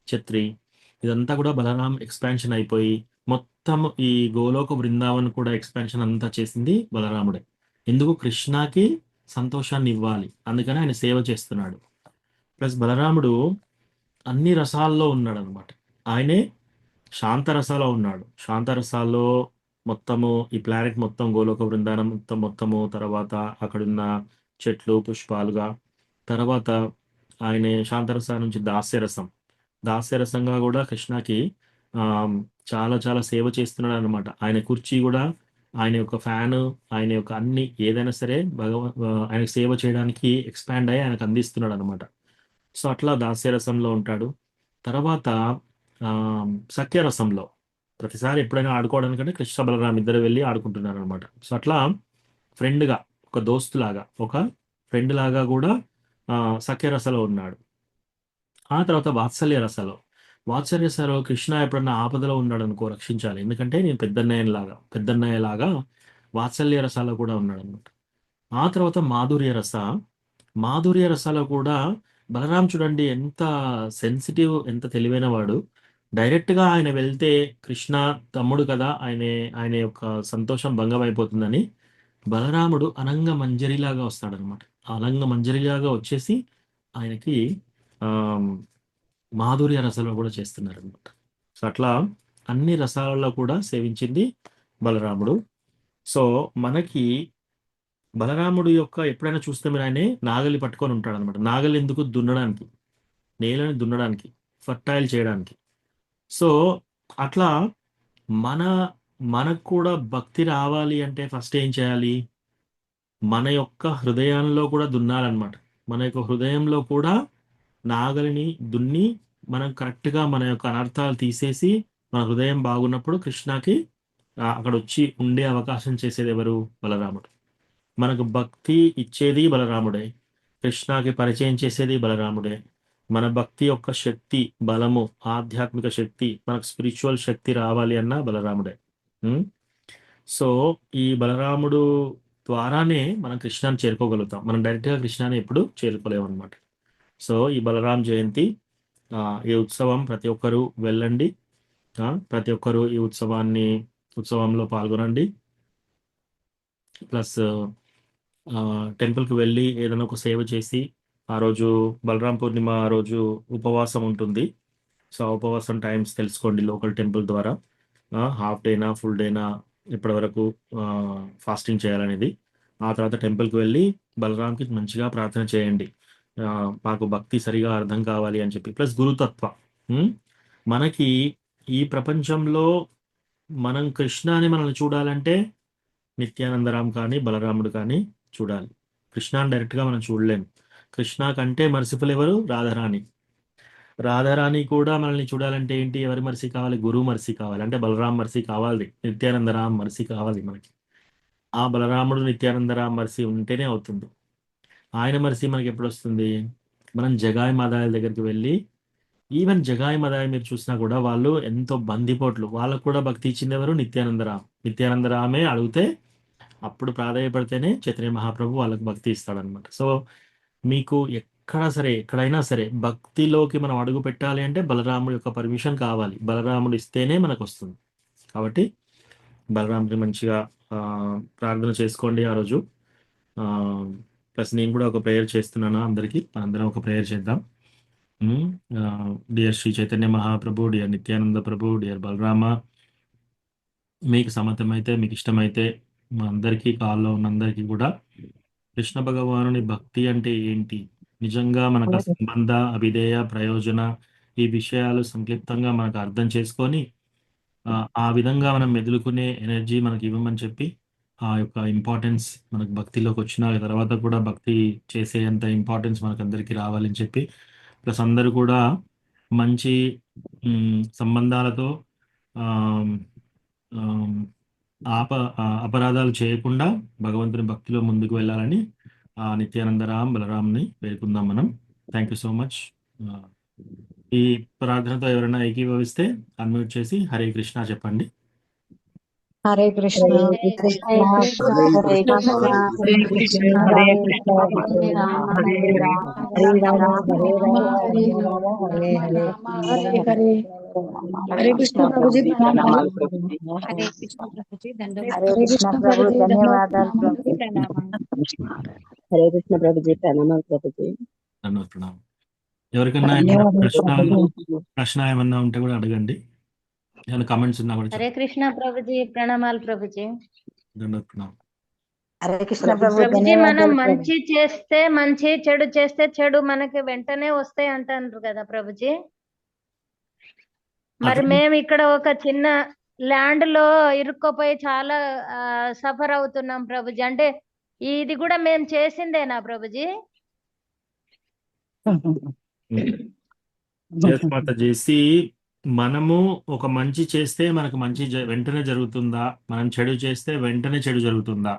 ఛత్రి, ఇదంతా కూడా బలరాం ఎక్స్పాన్షన్ అయిపోయి మొత్తం ఈ గోలోక బృందావన్ కూడా ఎక్స్పాన్షన్ అంతా చేసింది బలరాముడే. ఎందుకు, కృష్ణకి సంతోషాన్ని ఇవ్వాలి, అందుకని ఆయన సేవ చేస్తున్నాడు. ప్లస్ బలరాముడు అన్ని రసాల్లో ఉన్నాడు అనమాట. ఆయనే శాంతరసాలో ఉన్నాడు. శాంతరసాల్లో మొత్తము ఈ ప్లానెట్ మొత్తం, గోలోక బృందావనం మొత్తము, తర్వాత అక్కడున్న చెట్లు పుష్పాలుగా తర్వాత ఆయన శాంతరసం నుంచి దాస్యరసంగా కూడా కృష్ణకి ఆ, చాలా చాలా సేవ చేస్తున్నాడు అనమాట. ఆయన కుర్చీ కూడా, ఆయన యొక్క ఫ్యాన్, ఆయన యొక్క అన్ని ఏదైనా సరే ఆయనకు సేవ చేయడానికి ఎక్స్పాండ్ అయ్యి ఆయనకు అందిస్తున్నాడు అనమాట. సో అట్లా దాస్యరసంలో ఉంటాడు. తర్వాత ఆ, సఖ్యరసంలో ప్రతిసారి ఎప్పుడైనా ఆడుకోవడానికంటే కృష్ణ బలరాం ఇద్దరు వెళ్ళి ఆడుకుంటున్నారు అనమాట. సో అట్లా ఫ్రెండ్గా, ఒక దోస్తులాగా, ఒక ఫ్రెండ్ లాగా కూడా సఖ్యరసలో ఉన్నాడు. ఆ తర్వాత వాత్సల్య రసలో కృష్ణ ఎప్పుడన్నా ఆపదలో ఉన్నాడు అనుకో, రక్షించాలి, ఎందుకంటే నేను పెద్దన్నయ్యలాగా వాత్సల్య రసాలో కూడా ఉన్నాడు అనమాట. ఆ తర్వాత మాధుర్య రసాలో కూడా బలరాం చూడండి ఎంత సెన్సిటివ్, ఎంత తెలివైన వాడు. డైరెక్ట్ గా ఆయన వెళ్తే కృష్ణ తమ్ముడు కదా, ఆయన యొక్క సంతోషం భంగం అయిపోతుందని బలరాముడు అనంగ మంజరిలాగా వస్తాడనమాట. అనంగ మంజరిలాగా వచ్చేసి ఆయనకి ఆ మాధుర్య రసంలో కూడా చేస్తున్నారు అనమాట. సో అట్లా అన్ని రసాలలో కూడా సేవించింది బలరాముడు. సో మనకి బలరాముడు యొక్క ఎప్పుడైనా చూస్తే మీరు ఆయన నాగలి పట్టుకొని ఉంటాడు అనమాట. నాగలి ఎందుకు? దున్నడానికి, నేలని దున్నడానికి, ఫర్టైల్ చేయడానికి. సో అట్లా మన మనకు కూడా భక్తి రావాలి అంటే ఫస్ట్ ఏం చేయాలి? మన యొక్క హృదయంలో కూడా దున్నాలన్నమాట. మన యొక్క హృదయంలో కూడా నాగలిని దున్ని మనం కరెక్ట్గా మన యొక్క అనర్థాలు తీసేసి మన హృదయం బాగున్నప్పుడు కృష్ణకి అక్కడ వచ్చి ఉండే అవకాశం చేసేది ఎవరు? బలరాముడు. మనకు భక్తి ఇచ్చేది బలరాముడే, కృష్ణకి పరిచయం చేసేది బలరాముడే. మన భక్తి యొక్క శక్తి, బలము, ఆధ్యాత్మిక శక్తి, మనకు స్పిరిచువల్ శక్తి రావాలి అన్న బలరాముడే. సో ఈ బలరాముడు ద్వారానే మనం కృష్ణాన్ని చేరుకోగలుగుతాం. మనం డైరెక్ట్గా కృష్ణాన్ని ఎప్పుడు చేరుకోలేము అనమాట. సో ఈ బలరాం జయంతి, ఈ ఉత్సవం ప్రతి ఒక్కరూ వెళ్ళండి. ప్రతి ఒక్కరూ ఈ ఉత్సవంలో పాల్గొనండి. ప్లస్ టెంపుల్కి వెళ్ళి ఏదైనా ఒక సేవ చేసి, ఆ రోజు బలరాం పూర్ణిమ ఆ రోజు ఉపవాసం ఉంటుంది. సో ఆ ఉపవాసం టైమ్స్ తెలుసుకోండి లోకల్ టెంపుల్ ద్వారా. హాఫ్ డేనా, ఫుల్ డేనా, ఇప్పటి వరకు ఫాస్టింగ్ చేయాలనేది. ఆ తర్వాత టెంపుల్కి వెళ్ళి బలరాంకి మంచిగా ప్రార్థన చేయండి, మాకు భక్తి సరిగా అర్థం కావాలి అని చెప్పి. ప్లస్ గురుతత్వ, మనకి ఈ ప్రపంచంలో మనం కృష్ణాని మనల్ని చూడాలంటే నిత్యానందరాం కానీ బలరాముడు కానీ చూడాలి. కృష్ణాని డైరెక్ట్గా మనం చూడలేము. కృష్ణ కంటే మర్సిఫుల్ ఎవరు? రాధారాణి కూడా మనల్ని చూడాలంటే ఏంటి? ఎవరి మర్సీ కావాలి? గురువు మర్సీ కావాలి. అంటే బలరాం మర్సీ కావాలి, నిత్యానందరాం మర్సీ కావాలి మనకి. ఆ బలరాముడు నిత్యానందరాం మర్సీ ఉంటేనే అవుతుంది. ఆయన మర్సీ మనకి ఎప్పుడు వస్తుంది? మనం జగాయి మాదాయిల దగ్గరికి వెళ్ళి, ఈవెన్ జగాయి మాదాయి మీరు చూసినా కూడా వాళ్ళు ఎంతో బందిపోట్లు, వాళ్ళకు కూడా భక్తి ఇచ్చింది ఎవరు? నిత్యానందరామే అడిగితే అప్పుడు ప్రాధాన్యపడితేనే చైతన్య మహాప్రభు వాళ్ళకి భక్తి ఇస్తాడనమాట. సో మీకు ఎక్కడైనా సరే భక్తిలోకి మనం అడుగు పెట్టాలి అంటే బలరాముడి యొక్క పర్మిషన్ కావాలి. బలరాముడు ఇస్తేనే మనకు వస్తుంది. కాబట్టి బలరాముడిని మంచిగా ప్రార్థన చేసుకోండి ఆ రోజు. ప్లస్ నేను కూడా ఒక ప్రేయర్ చేస్తున్నాను అందరికీ. అందరం ఒక ప్రేయర్ చేద్దాం. డియర్ శ్రీ చైతన్య మహాప్రభు, డియర్ నిత్యానంద ప్రభు, డియర్ బలరామ, మీకు సమ్మతమైతే, మీకు ఇష్టమైతే మా అందరికీ, కాల్లో ఉన్న అందరికీ కూడా కృష్ణ భగవానుని భక్తి అంటే ఏంటి, నిజంగా మనకు సంబంధ, అభిధేయ, ప్రయోజన, ఈ విషయాలు సంక్లిప్తంగా మనకు అర్థం చేసుకొని ఆ విధంగా మనం మెదులుకునే ఎనర్జీ మనకి ఇవ్వమని చెప్పి, ఆ యొక్క ఇంపార్టెన్స్ మనకు భక్తిలోకి వచ్చిన తర్వాత కూడా భక్తి చేసేంత ఇంపార్టెన్స్ మనకు అందరికీ రావాలని చెప్పి, ప్లస్ అందరూ కూడా మంచి సంబంధాలతో అపరాధాలు చేయకుండా భగవంతుని భక్తిలో ముందుకు వెళ్ళాలని నిత్యానందరాం బలరాంని వేడుకుందాం మనం. Thank you so much. ఈ ప్రార్థనతో ఎవరైనా ఏకీభవిస్తే అన్మ్యూట్ చేసి హరే కృష్ణ చెప్పండి.
హరే కృష్ణ హరే కృష్ణ హరే కృష్ణ
హరే కృష్ణ
హరే
హరే
కృష్ణ హరే రామ హరే రామ
హరే రామ
హరే
హరే రామ
హరే
రామ రామ హరే హరే.
హరే కృష్ణ ప్రభుజీ ప్రణామాలు.
హరే కృష్ణ ప్రభుజీ
హరే కృష్ణ ప్రభు, ధన్యవాదాలు ప్రభు.
హరే కృష్ణ ప్రభుజీ ప్రణామాలు ప్రభుజీ.
ప్రణామం. ఎవరికన్నా ప్రశ్న ఏమన్నా ఉంటే కూడా అడగండి. ఏమైనా కామెంట్స్ ఉన్నా కూడా
హరే కృష్ణ ప్రభుజీ ప్రణామాలు ప్రభుజీ.
ప్రణామం.
హరే కృష్ణ
ప్రభు
ప్రభు
ప్రభుజీ మనం
ధన్యవాదాలు ప్రభు.
మంచి చేస్తే మంచి, చెడు చేస్తే చెడు మనకి వెంటనే వస్తాయి అంటారు కదా ప్రభుజీ. మరి
అక్కడ
మేము ఇక్కడ ఒక చిన్న ల్యాండ్ లో ఇరుక్కుపోయి చాలా సఫర్ అవుతున్నాం ప్రభుజీ. అంటే ఇది కూడా మేము చేసిందేనా ప్రభుజీ?
చేసి మనము ఒక మంచి చేస్తే మనకు మంచి వెంటనే జరుగుతుందా, మనం చెడు చేస్తే వెంటనే చెడు జరుగుతుందా,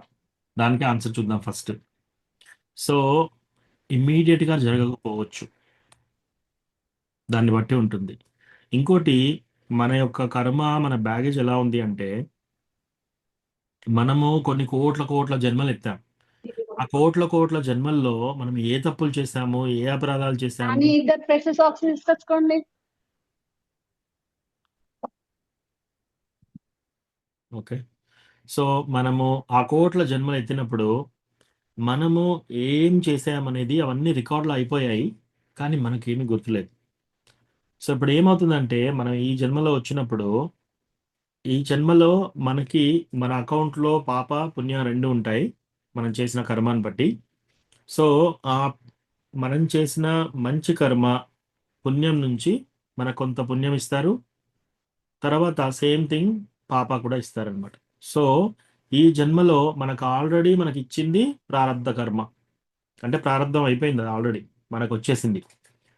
దానికి ఆన్సర్ చూద్దాం ఫస్ట్. సో ఇమ్మీడియట్ గా జరగకపోవచ్చు, దాన్ని బట్టి ఉంటుంది. ఇంకోటి, మన యొక్క కర్మ, మన బ్యాగేజ్ ఎలా ఉంది అంటే, మనము కొన్ని కోట్ల జన్మలు ఎత్తాం. ఆ కోట్ల జన్మల్లో మనం ఏ తప్పులు చేశాము, ఏ అపరాధాలు చేశాము,
కానీ ఇద్దరు ప్రెషర్ సాక్స్ తీసుకొచ్చుకోండి.
ఓకే. సో మనము ఆ కోట్ల జన్మలు ఎత్తినప్పుడు మనము ఏం చేసామనేది అవన్నీ రికార్డులు అయిపోయాయి, కానీ మనకేమీ గుర్తులేదు. సో ఇప్పుడు ఏమవుతుందంటే, మనం ఈ జన్మలో వచ్చినప్పుడు, ఈ జన్మలో మనకి మన అకౌంట్లో పాప పుణ్య రెండు ఉంటాయి, మనం చేసిన కర్మాన్ని బట్టి. సో ఆ మనం చేసిన మంచి కర్మ పుణ్యం నుంచి మనకు కొంత పుణ్యం ఇస్తారు, తర్వాత సేమ్ థింగ్ పాప కూడా ఇస్తారనమాట. సో ఈ జన్మలో మనకు ఆల్రెడీ మనకి ఇచ్చింది ప్రారబ్ధ కర్మ, అంటే ప్రారంధం అయిపోయింది, ఆల్రెడీ మనకు వచ్చేసింది.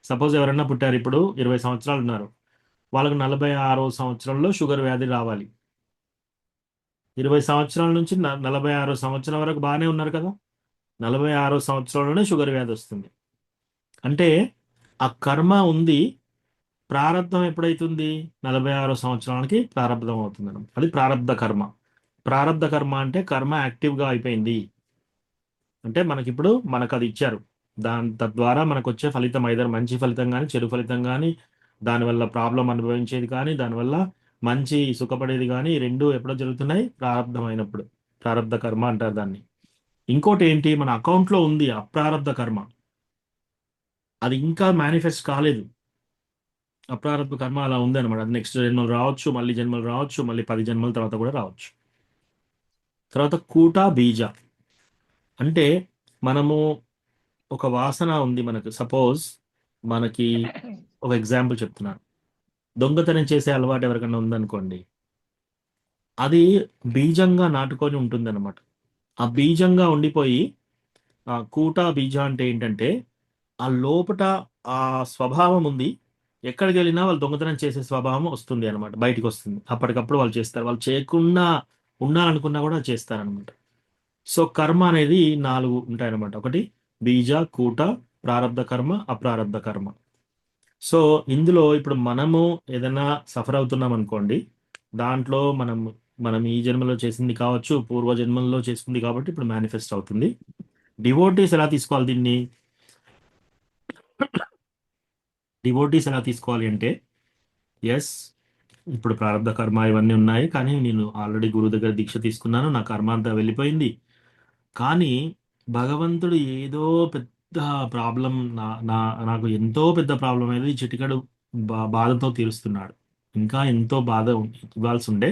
సపోజ్ ఎవరైనా పుట్టారు, ఇప్పుడు 20 సంవత్సరాలు ఉన్నారు, వాళ్ళకు 46వ సంవత్సరంలో షుగర్ వ్యాధి రావాలి. 20 సంవత్సరాల నుంచి 46వ సంవత్సరం వరకు బాగానే ఉన్నారు కదా, 46వ సంవత్సరంలోనే షుగర్ వ్యాధి వస్తుంది. అంటే ఆ కర్మ ఉంది, ప్రారంధం ఎప్పుడైతుంది, 46వ సంవత్సరానికి ప్రారంధం అవుతుంది. అది ప్రారబ్ధ కర్మ. ప్రారబ్ధ కర్మ అంటే కర్మ యాక్టివ్గా అయిపోయింది, అంటే మనకిప్పుడు మనకు అది ఇచ్చారు, తద్వారా మనకు వచ్చే ఫలితం ఐదర్ మంచి ఫలితం కానీ చెడు ఫలితం కానీ, దానివల్ల ప్రాబ్లం అనుభవించేది కానీ, దానివల్ల మంచి సుఖపడేది కానీ, ఈ రెండు ఎప్పుడో జరుగుతున్నాయి, ప్రారంధం అయినప్పుడు. ప్రారబ్ధ కర్మ అంటారు దాన్ని. ఇంకోటి ఏంటి, మన అకౌంట్లో ఉంది అప్రారబ్ధ కర్మ, అది ఇంకా మేనిఫెస్ట్ కాలేదు. అప్రారబ్ధ కర్మ అలా ఉంది అనమాట. అది నెక్స్ట్ జన్మలు రావచ్చు, మళ్ళీ జన్మలు రావచ్చు, మళ్ళీ 10 జన్మల తర్వాత కూడా రావచ్చు. తర్వాత కూట బీజ అంటే, మనము ఒక వాసన ఉంది మనకు. సపోజ్ మనకి ఒక ఎగ్జాంపుల్ చెప్తున్నాను, దొంగతనం చేసే అలవాటు ఎవరికైనా ఉందనుకోండి, అది బీజంగా నాటుకొని ఉంటుంది అనమాట. ఆ బీజంగా ఉండిపోయి, ఆ కూట బీజ అంటే ఏంటంటే, ఆ లోపట ఆ స్వభావం ఉంది, ఎక్కడికి వెళ్ళినా వాళ్ళు దొంగతనం చేసే స్వభావం వస్తుంది అనమాట, బయటికి వస్తుంది. అప్పటికప్పుడు వాళ్ళు చేస్తారు, వాళ్ళు చేయకుండా ఉండాలనుకున్నా కూడా చేస్తారనమాట. సో కర్మ అనేది 4 ఉంటాయన్నమాట. ఒకటి బీజ, కూట, ప్రారబ్ధ కర్మ, అప్రారబ్ధ కర్మ. సో ఇందులో ఇప్పుడు మనము ఏదైనా సఫర్ అవుతున్నాం అనుకోండి, దాంట్లో మనం ఈ జన్మలో చేసింది కావచ్చు, పూర్వ జన్మల్లో చేసింది, కాబట్టి ఇప్పుడు మేనిఫెస్ట్ అవుతుంది. డివోటీస్ ఎలా తీసుకోవాలి దీన్ని? డివోటీస్ ఎలా తీసుకోవాలి అంటే, ఎస్ ఇప్పుడు ప్రారబ్ధ కర్మ ఇవన్నీ ఉన్నాయి, కానీ నేను ఆల్రెడీ గురువు దగ్గర దీక్ష తీసుకున్నాను, నా కర్మ అంతా వెళ్ళిపోయింది, కానీ భగవంతుడు ఏదో పెద్ద ప్రాబ్లం, నాకు ఎంతో పెద్ద ప్రాబ్లం అనేది చిటికడు బాధతో తీరుస్తున్నాడు. ఇంకా ఎంతో బాధ ఇవ్వాల్సి ఉండే,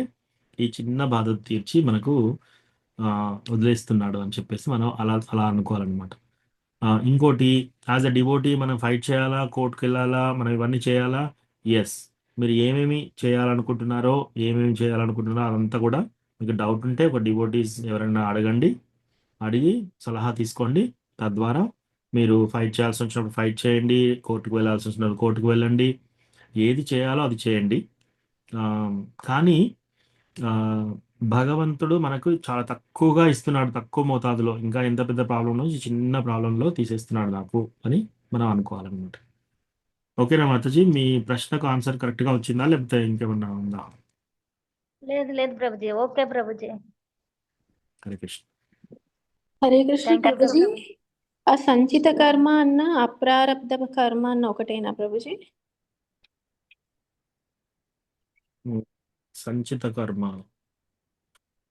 ఈ చిన్న బాధ తీర్చి మనకు వదిలేస్తున్నాడు అని చెప్పేసి మనం అలా అనుకోవాలన్నమాట. ఇంకోటి, యాజ్ అ డివోటీ మనం ఫైట్ చేయాలా, కోర్టుకు వెళ్ళాలా, మనం ఇవన్నీ చేయాలా? ఎస్. మీరు ఏమేమి చేయాలనుకుంటున్నారో అదంతా కూడా మీకు డౌట్ ఉంటే ఒక డివోటీస్ ఎవరైనా అడిగి సలహా తీసుకోండి. తద్వారా మీరు ఫైట్ చేయాల్సి వచ్చినప్పుడు ఫైట్ చేయండి, కోర్టుకు వెళ్ళాల్సి వచ్చినప్పుడు కోర్టుకు వెళ్ళండి, ఏది చేయాలో అది చేయండి. కానీ భగవంతుడు మనకు చాలా తక్కువగా ఇస్తున్నాడు, తక్కువ మోతాదులో. ఇంకా ఎంత పెద్ద ప్రాబ్లం ఈ చిన్న ప్రాబ్లంలో తీసేస్తున్నాడు నాకు అని మనం అనుకోవాలన్నమాట. ఓకేనా మాతాజీ, మీ ప్రశ్నకు ఆన్సర్ కరెక్ట్గా వచ్చిందా, లేకపోతే ఇంకేమన్నా ఉందా?
లేదు Prabhuji, okay Prabhuji.
Hare Krishna.
Hare Krishna
thank you
Prabhuji. ఆ సంచిత కర్మ అన్న అప్రారబ్ధ కర్మ అన్న ఒకటేనా ప్రభుజీ?
సంచిత కర్మ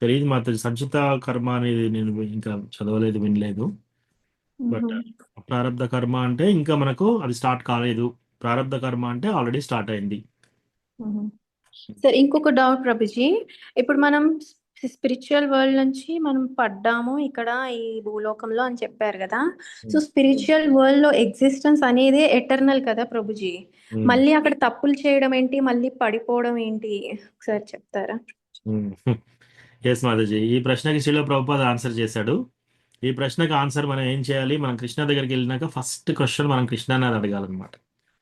తెలియదు మాతాజీ. సంచిత కర్మ అనేది నేను ఇంకా చదవలేదు, వినలేదు. బట్ ప్రారబ్ధ కర్మ అంటే ఇంకా మనకు అది స్టార్ట్ కాలేదు, ప్రారబ్ధ కర్మ అంటే ఆల్రెడీ స్టార్ట్ అయింది.
సరే, ఇంకొక డౌట్ ప్రభుజీ. ఇప్పుడు మనం స్పిరిచువల్ వరల్డ్ నుంచి మనం పడ్డాము ఇక్కడ ఈ భూలోకంలో అని చెప్పారు కదా. సో స్పిరిచువల్ వరల్డ్ లో ఎగ్జిస్టెన్స్ అనేది ఎటర్నల్ కదా ప్రభుజీ. మళ్ళీ అక్కడ తప్పులు చేయడం ఏంటి, మళ్ళీ పడిపోవడం ఏంటి, ఒకసారి చెప్తారా?
ఎస్ మాతాజీ, ఈ ప్రశ్నకి శ్రీల ప్రభుపాద ఆన్సర్ చేశాడు. ఈ ప్రశ్నకి ఆన్సర్ మనం ఏం చేయాలి? మనం కృష్ణ దగ్గరికి వెళ్ళినాక ఫస్ట్ క్వశ్చన్ మనం కృష్ణని అడగాలన్నమాట.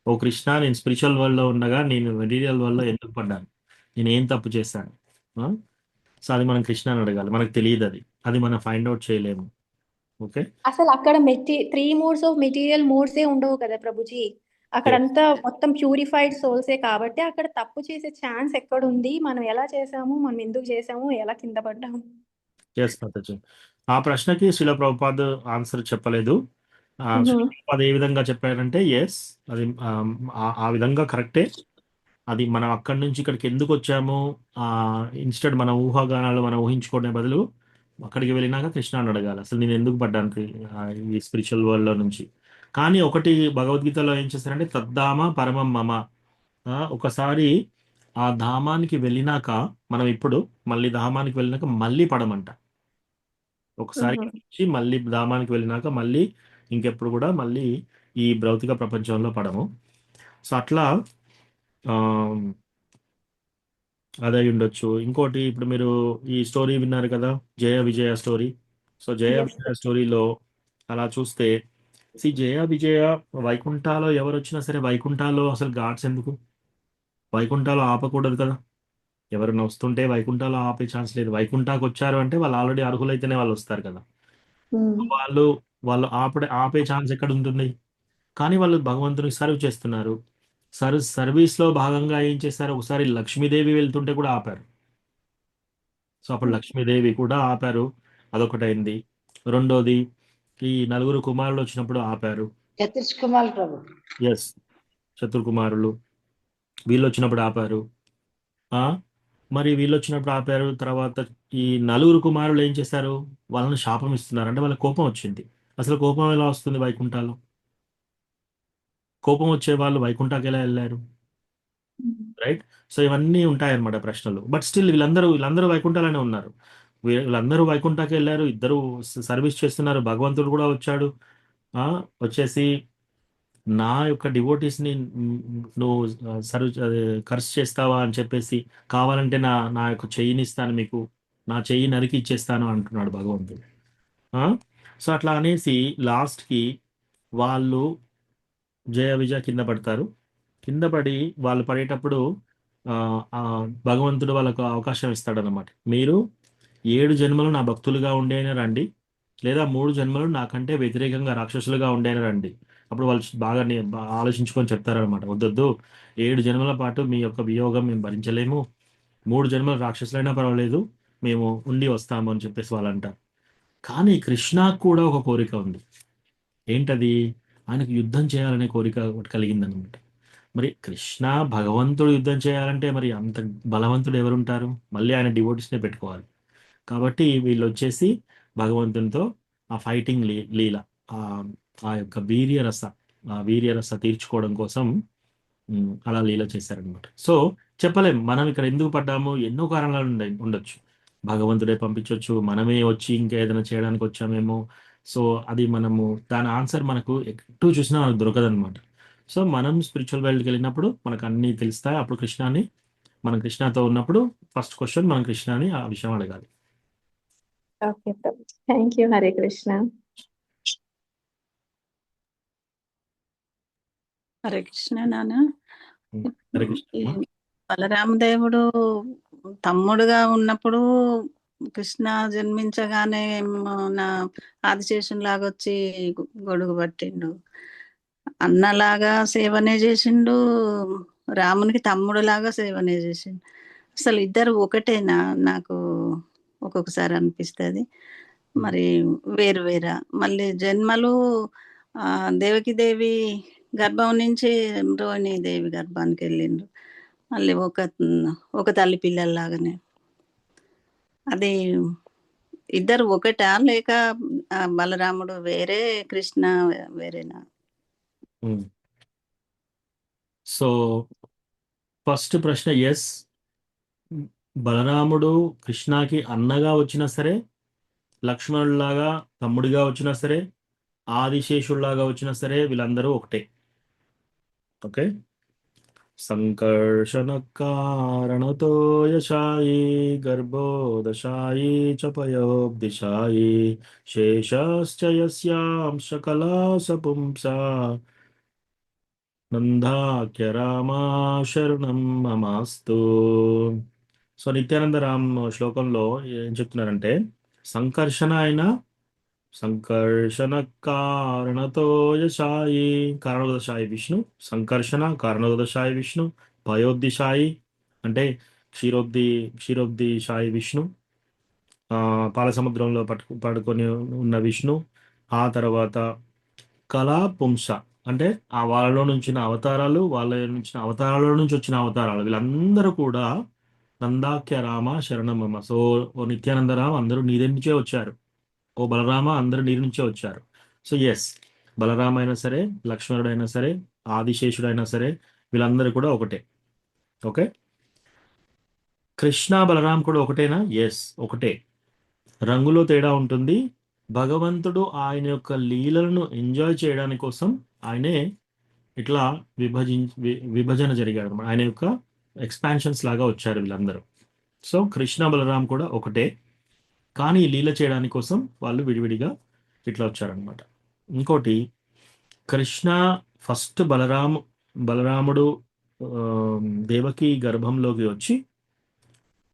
ఓ కృష్ణ, నేను స్పిరిచువల్ వరల్డ్ లో ఉండగా నేను మెటీరియల్ వరల్డ్ లో ఎందుకు పడ్డాను, నేను ఏం తప్పు చేశాను? సో అది మనం కృష్ణని అడగాలి. మనకు తెలియదు, అది మనం ఫైండ్ అవుట్ చేయలేము. ఓకే,
అసలు అక్కడ 3 మోడ్స్ ఆఫ్ మెటీరియల్ మోడ్సే ఉండవు కదా ప్రభుజీ. అక్కడంతా మొత్తం ప్యూరిఫైడ్ సోల్సే కాబట్టి అక్కడ తప్పు చేసే ఛాన్స్ ఎక్కడ ఉంది, మనం ఎలా చేసాము, మనం ఎందుకు చేసాము, ఎలా కింద పడ్డాము?
ఎస్ మాతాజీ, ఆ ప్రశ్నకి శ్రీల ప్రభుపాద్ ఆన్సర్ చెప్పలేదు. శ్రీల ప్రభుపాద్ ఏ విధంగా చెప్పారంటే, ఎస్ అది ఆ విధంగా కరెక్టే. అది మనం అక్కడి నుంచి ఇక్కడికి ఎందుకు వచ్చాము, ఇన్స్టెడ్ మన ఊహాగానాలు మనం ఊహించుకునే బదులు అక్కడికి వెళ్ళినాక కృష్ణాన్ని అడగాలి, అసలు నేను ఎందుకు పడ్డానికి ఈ స్పిరిచువల్ వరల్డ్ లో నుంచి. కానీ ఒకటి భగవద్గీతలో ఏం చేస్తారంటే, తద్ధామ పరమం మమ. ఒకసారి ఆ ధామానికి వెళ్ళినాక మనం ఇప్పుడు మళ్ళీ ధామానికి వెళ్ళినాక మళ్ళీ పడమంట. ఒకసారి నుంచి మళ్ళీ ధామానికి వెళ్ళినాక మళ్ళీ ఇంకెప్పుడు కూడా మళ్ళీ ఈ భౌతిక ప్రపంచంలో పడము. సో అట్లా అదే ఉండొచ్చు. ఇంకోటి, ఇప్పుడు మీరు ఈ స్టోరీ విన్నారు కదా, జయ విజయ స్టోరీ. సో జయ విజయ స్టోరీలో అలా చూస్తే, జయ విజయ వైకుంఠాలో ఎవరు వచ్చినా సరే, వైకుంఠాలో అసలు గాడ్స్ ఎందుకు? వైకుంఠాలో ఆపకూడదు కదా. ఎవరైనా వస్తుంటే వైకుంఠాలో ఆపే ఛాన్స్ లేదు. వైకుంఠాకి వచ్చారు అంటే వాళ్ళు ఆల్రెడీ అర్హులైతేనే వాళ్ళు వస్తారు కదా. వాళ్ళు ఆపే ఛాన్స్ ఎక్కడ ఉంటుంది? కానీ వాళ్ళు భగవంతునికి సర్వ్ చేస్తున్నారు. సర్వీస్ లో భాగంగా ఏం చేశారు, ఒకసారి లక్ష్మీదేవి వెళ్తుంటే కూడా ఆపారు. సో అప్పుడు లక్ష్మీదేవి కూడా ఆపారు, అదొకటైంది. రెండోది, ఈ 4 కుమారులు వచ్చినప్పుడు ఆపారు. ఎస్, చతుర్కుమారులు వీళ్ళు వచ్చినప్పుడు ఆపారు. మరి వీళ్ళు వచ్చినప్పుడు ఆపారు. తర్వాత ఈ 4 కుమారులు ఏం చేశారు, వాళ్ళని శాపం ఇస్తున్నారు. అంటే వాళ్ళ కోపం వచ్చింది. అసలు కోపం ఎలా వస్తుంది వైకుంఠాలో? కోపం వచ్చే వాళ్ళు వైకుంఠాకి ఎలా వెళ్ళారు? రైట్. సో ఇవన్నీ ఉంటాయన్నమాట ప్రశ్నలు. బట్ స్టిల్ వీళ్ళందరూ వైకుంఠాలనే ఉన్నారు. వీళ్ళందరూ వైకుంఠాకి వెళ్ళారు. ఇద్దరు సర్వీస్ చేస్తున్నారు. భగవంతుడు కూడా వచ్చాడు, వచ్చేసి నా యొక్క డివోటీస్ ని నువ్వు ఖర్చు చేస్తావా అని చెప్పేసి, కావాలంటే నా యొక్క చెయ్యిని ఇస్తాను మీకు, నా చెయ్యి నరికి ఇచ్చేస్తాను అంటున్నాడు భగవంతుడు. సో అట్లా అనేసి లాస్ట్ కి వాళ్ళు జయ విజయ కింద పడతారు. కింద పడి వాళ్ళు పడేటప్పుడు భగవంతుడు వాళ్ళకు అవకాశం ఇస్తాడనమాట. మీరు 7 జన్మలు నా భక్తులుగా ఉండేనే రండి, లేదా 3 జన్మలు నాకంటే వ్యతిరేకంగా రాక్షసులుగా ఉండేనే రండి. అప్పుడు వాళ్ళు బాగా ఆలోచించుకొని చెప్తారనమాట, వద్దొద్దు, 7 జన్మల పాటు మీ యొక్క వియోగం మేము భరించలేము, 3 జన్మలు రాక్షసులైనా పర్వాలేదు, మేము ఉండి వస్తాము అని చెప్పేసి వాళ్ళు అంటారు. కానీ కృష్ణకు కూడా ఒక కోరిక ఉంది. ఏంటది? ఆయనకు యుద్ధం చేయాలనే కోరిక ఒకటి కలిగిందనమాట. మరి కృష్ణ భగవంతుడు యుద్ధం చేయాలంటే మరి అంత బలవంతుడు ఎవరుంటారు? మళ్ళీ ఆయన డివోటీస్నే పెట్టుకోవాలి. కాబట్టి వీళ్ళు వచ్చేసి భగవంతునితో ఆ ఫైటింగ్ లీల, ఆ యొక్క వీర్యరస తీర్చుకోవడం కోసం అలా లీల చేశారనమాట. సో చెప్పలేం మనం ఇక్కడ ఎందుకు పడ్డాము, ఎన్నో కారణాలు ఉండొచ్చు. భగవంతుడే పంపించవచ్చు, మనమే వచ్చి ఇంకా ఏదైనా చేయడానికి వచ్చామేమో. సో అది మనము దాని ఆన్సర్ మనకు ఎటు చూసినా మనకు దొరకదనమాట. సో మనం స్పిరిచువల్ వరల్డ్కి వెళ్ళినప్పుడు మనకు అన్నీ తెలుస్తాయి. అప్పుడు మనం కృష్ణతో ఉన్నప్పుడు ఫస్ట్ క్వశ్చన్ మనం కృష్ణని ఆ విషయం అడగాలి.
Okay Prabhu, thank you. Hare Krishna.
Hare Krishna. నాన్న,
హరే కృష్ణ.
బలరామదేవుడు తమ్ముడుగా ఉన్నప్పుడు కృష్ణ జన్మించగానే నా ఆదిశేషుని లాగా వచ్చి గొడుగు పట్టిండు, అన్నలాగా సేవనే చేసిండు, రామునికి తమ్ముడు లాగా సేవనే చేసిండు. అసలు ఇద్దరు ఒకటేనా? నాకు ఒక్కొక్కసారి అనిపిస్తుంది. మరి వేరు వేరా? మళ్ళీ జన్మలు దేవకి దేవి గర్భం నుంచి రోహిణి దేవి గర్భానికి వెళ్ళిండ్రు, మళ్ళీ ఒక తల్లి పిల్లల్లాగానే. అది ఇద్దరు ఒకటా, లేక బలరాముడు వేరే, కృష్ణ వేరేనా?
సో ఫస్ట్ ప్రశ్న, ఎస్, బలరాముడు కృష్ణకి అన్నగా వచ్చినా సరే, లక్ష్మణుడిలాగా తమ్ముడిగా వచ్చినా సరే, ఆదిశేషుడిలాగా వచ్చినా సరే, వీళ్ళందరూ ఒకటే. ఓకే. సంకర్షణ కారణతో యశాయి గర్భోదశాయి చ పయోబ్దిశాయి శేషశ్చ యస్యాంశ కళా సపుంస నందాఖ్య రామా శరణం మమాస్తు. సో నిత్యానంద రామ్ శ్లోకంలో ఏం చెప్తున్నారంటే, సంకర్షణ అయిన సంకర్షణ కారణతో యశాయి, కారణోదశాయి విష్ణు, సంకర్షణ కారణోదశాయి విష్ణు, పయోద్దిశాయి అంటే క్షీరోబ్దిశాయి విష్ణు, పాల సముద్రంలో పడుకొని ఉన్న విష్ణు, ఆ తర్వాత కళా పుంస అంటే ఆ వాళ్ళలో నుంచిన అవతారాలు, వాళ్ళ నుంచిన అవతారాల నుంచి వచ్చిన అవతారాలు, వీళ్ళందరూ కూడా నందాఖ్య రామ శరణమమ్మ. సో ఓ నిత్యానందరామ అందరూ నీ దగ్గర నుంచే వచ్చారు, ఓ బలరామ అందరూ నీ నుంచే వచ్చారు. సో ఎస్, బలరామ అయినా సరే, లక్ష్మణుడైనా సరే, ఆదిశేషుడైనా సరే, వీళ్ళందరూ కూడా ఒకటే. ఓకే. కృష్ణ బలరాం కూడా ఒకటేనా? ఎస్, ఒకటే. రంగులో తేడా ఉంటుంది. భగవంతుడు ఆయన యొక్క లీలలను ఎంజాయ్ చేయడానికి కోసం ఆయనే ఇట్లా విభజన జరిగాడు అనమాట. ఆయన యొక్క ఎక్స్పాన్షన్స్ లాగా వచ్చారు వీళ్ళందరూ. సో కృష్ణ బలరాం కూడా ఒకటే, కానీ లీల చేయడానికి కోసం వాళ్ళు విడివిడిగా ఇట్లా వచ్చారనమాట. ఇంకోటి, కృష్ణ ఫస్ట్ బలరాముడు దేవకి గర్భంలోకి వచ్చి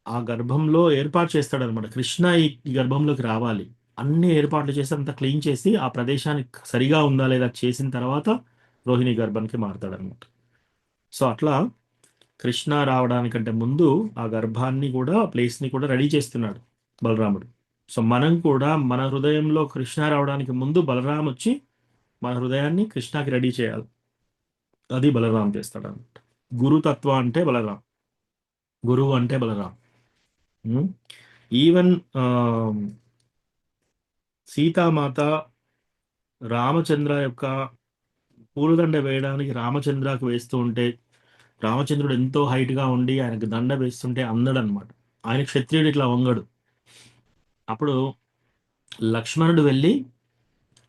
ఆ గర్భంలో ఏర్పాటు చేస్తాడనమాట. కృష్ణ ఈ గర్భంలోకి రావాలి, అన్ని ఏర్పాట్లు చేసి అంతా క్లీన్ చేసి ఆ ప్రదేశానికి సరిగా ఉందా లేదా చేసిన తర్వాత రోహిణి గర్భానికి మారుతాడనమాట. సో అట్లా కృష్ణ రావడానికంటే ముందు ఆ గర్భాన్ని కూడా, ప్లేస్ని కూడా రెడీ చేస్తున్నాడు బలరాముడు. సో మనం కూడా మన హృదయంలో కృష్ణ రావడానికి ముందు బలరాం వచ్చి మన హృదయాన్ని కృష్ణకి రెడీ చేయాలి. అది బలరాం చేస్తాడు అనమాట. గురుతత్వ అంటే బలరాం, గురువు అంటే బలరాం. ఈవెన్ సీతామాత రామచంద్ర యొక్క పూలదండ వేయడానికి రామచంద్రకు వేస్తూ ఉంటే, రామచంద్రుడు ఎంతో హైట్గా ఉండి ఆయనకు దండ వేస్తుంటే అందడనమాట. ఆయన క్షత్రియుడు ఇట్లా వంగడు. అప్పుడు లక్ష్మణుడు వెళ్ళి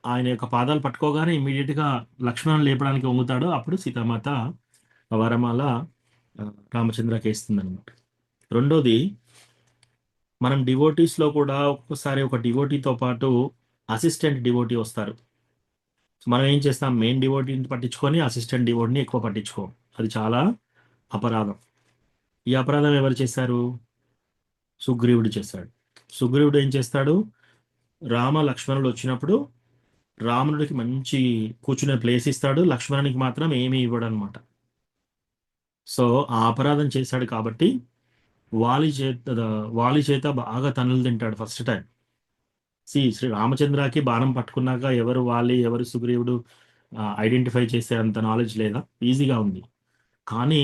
ఆయన యొక్క పాదాలు పట్టుకోగానే ఇమీడియట్గా లక్ష్మణుడు లేపడానికి వంగుతాడు. అప్పుడు సీతామాత వరమాల రామచంద్రకి వేస్తుంది అనమాట. రెండోది, మనం డివోటీస్లో కూడా ఒక్కొక్కసారి ఒక డివోటీతో పాటు అసిస్టెంట్ డివోటీ వస్తారు. మనం ఏం చేస్తాం, మెయిన్ డివోటీని పట్టించుకొని అసిస్టెంట్ డివోటీని ఎక్కువ పట్టించుకోం. అది చాలా అపరాధం. ఈ అపరాధం ఎవరు చేశారు? సుగ్రీవుడు చేశాడు. సుగ్రీవుడు ఏం చేస్తాడు, రామ లక్ష్మణుడు వచ్చినప్పుడు రాముడికి మంచి కూర్చునే ప్లేస్ ఇస్తాడు, లక్ష్మణునికి మాత్రం ఏమీ ఇవ్వడు అనమాట. సో ఆ అపరాధం చేశాడు కాబట్టి వాలి చేత బాగా తన్నులు తింటాడు ఫస్ట్ టైం. శ్రీ రామచంద్రకి బాణం పట్టుకున్నాక ఎవరు వాలి ఎవరు సుగ్రీవుడు ఐడెంటిఫై చేసే అంత నాలెడ్జ్ లేదా? ఈజీగా ఉంది. కానీ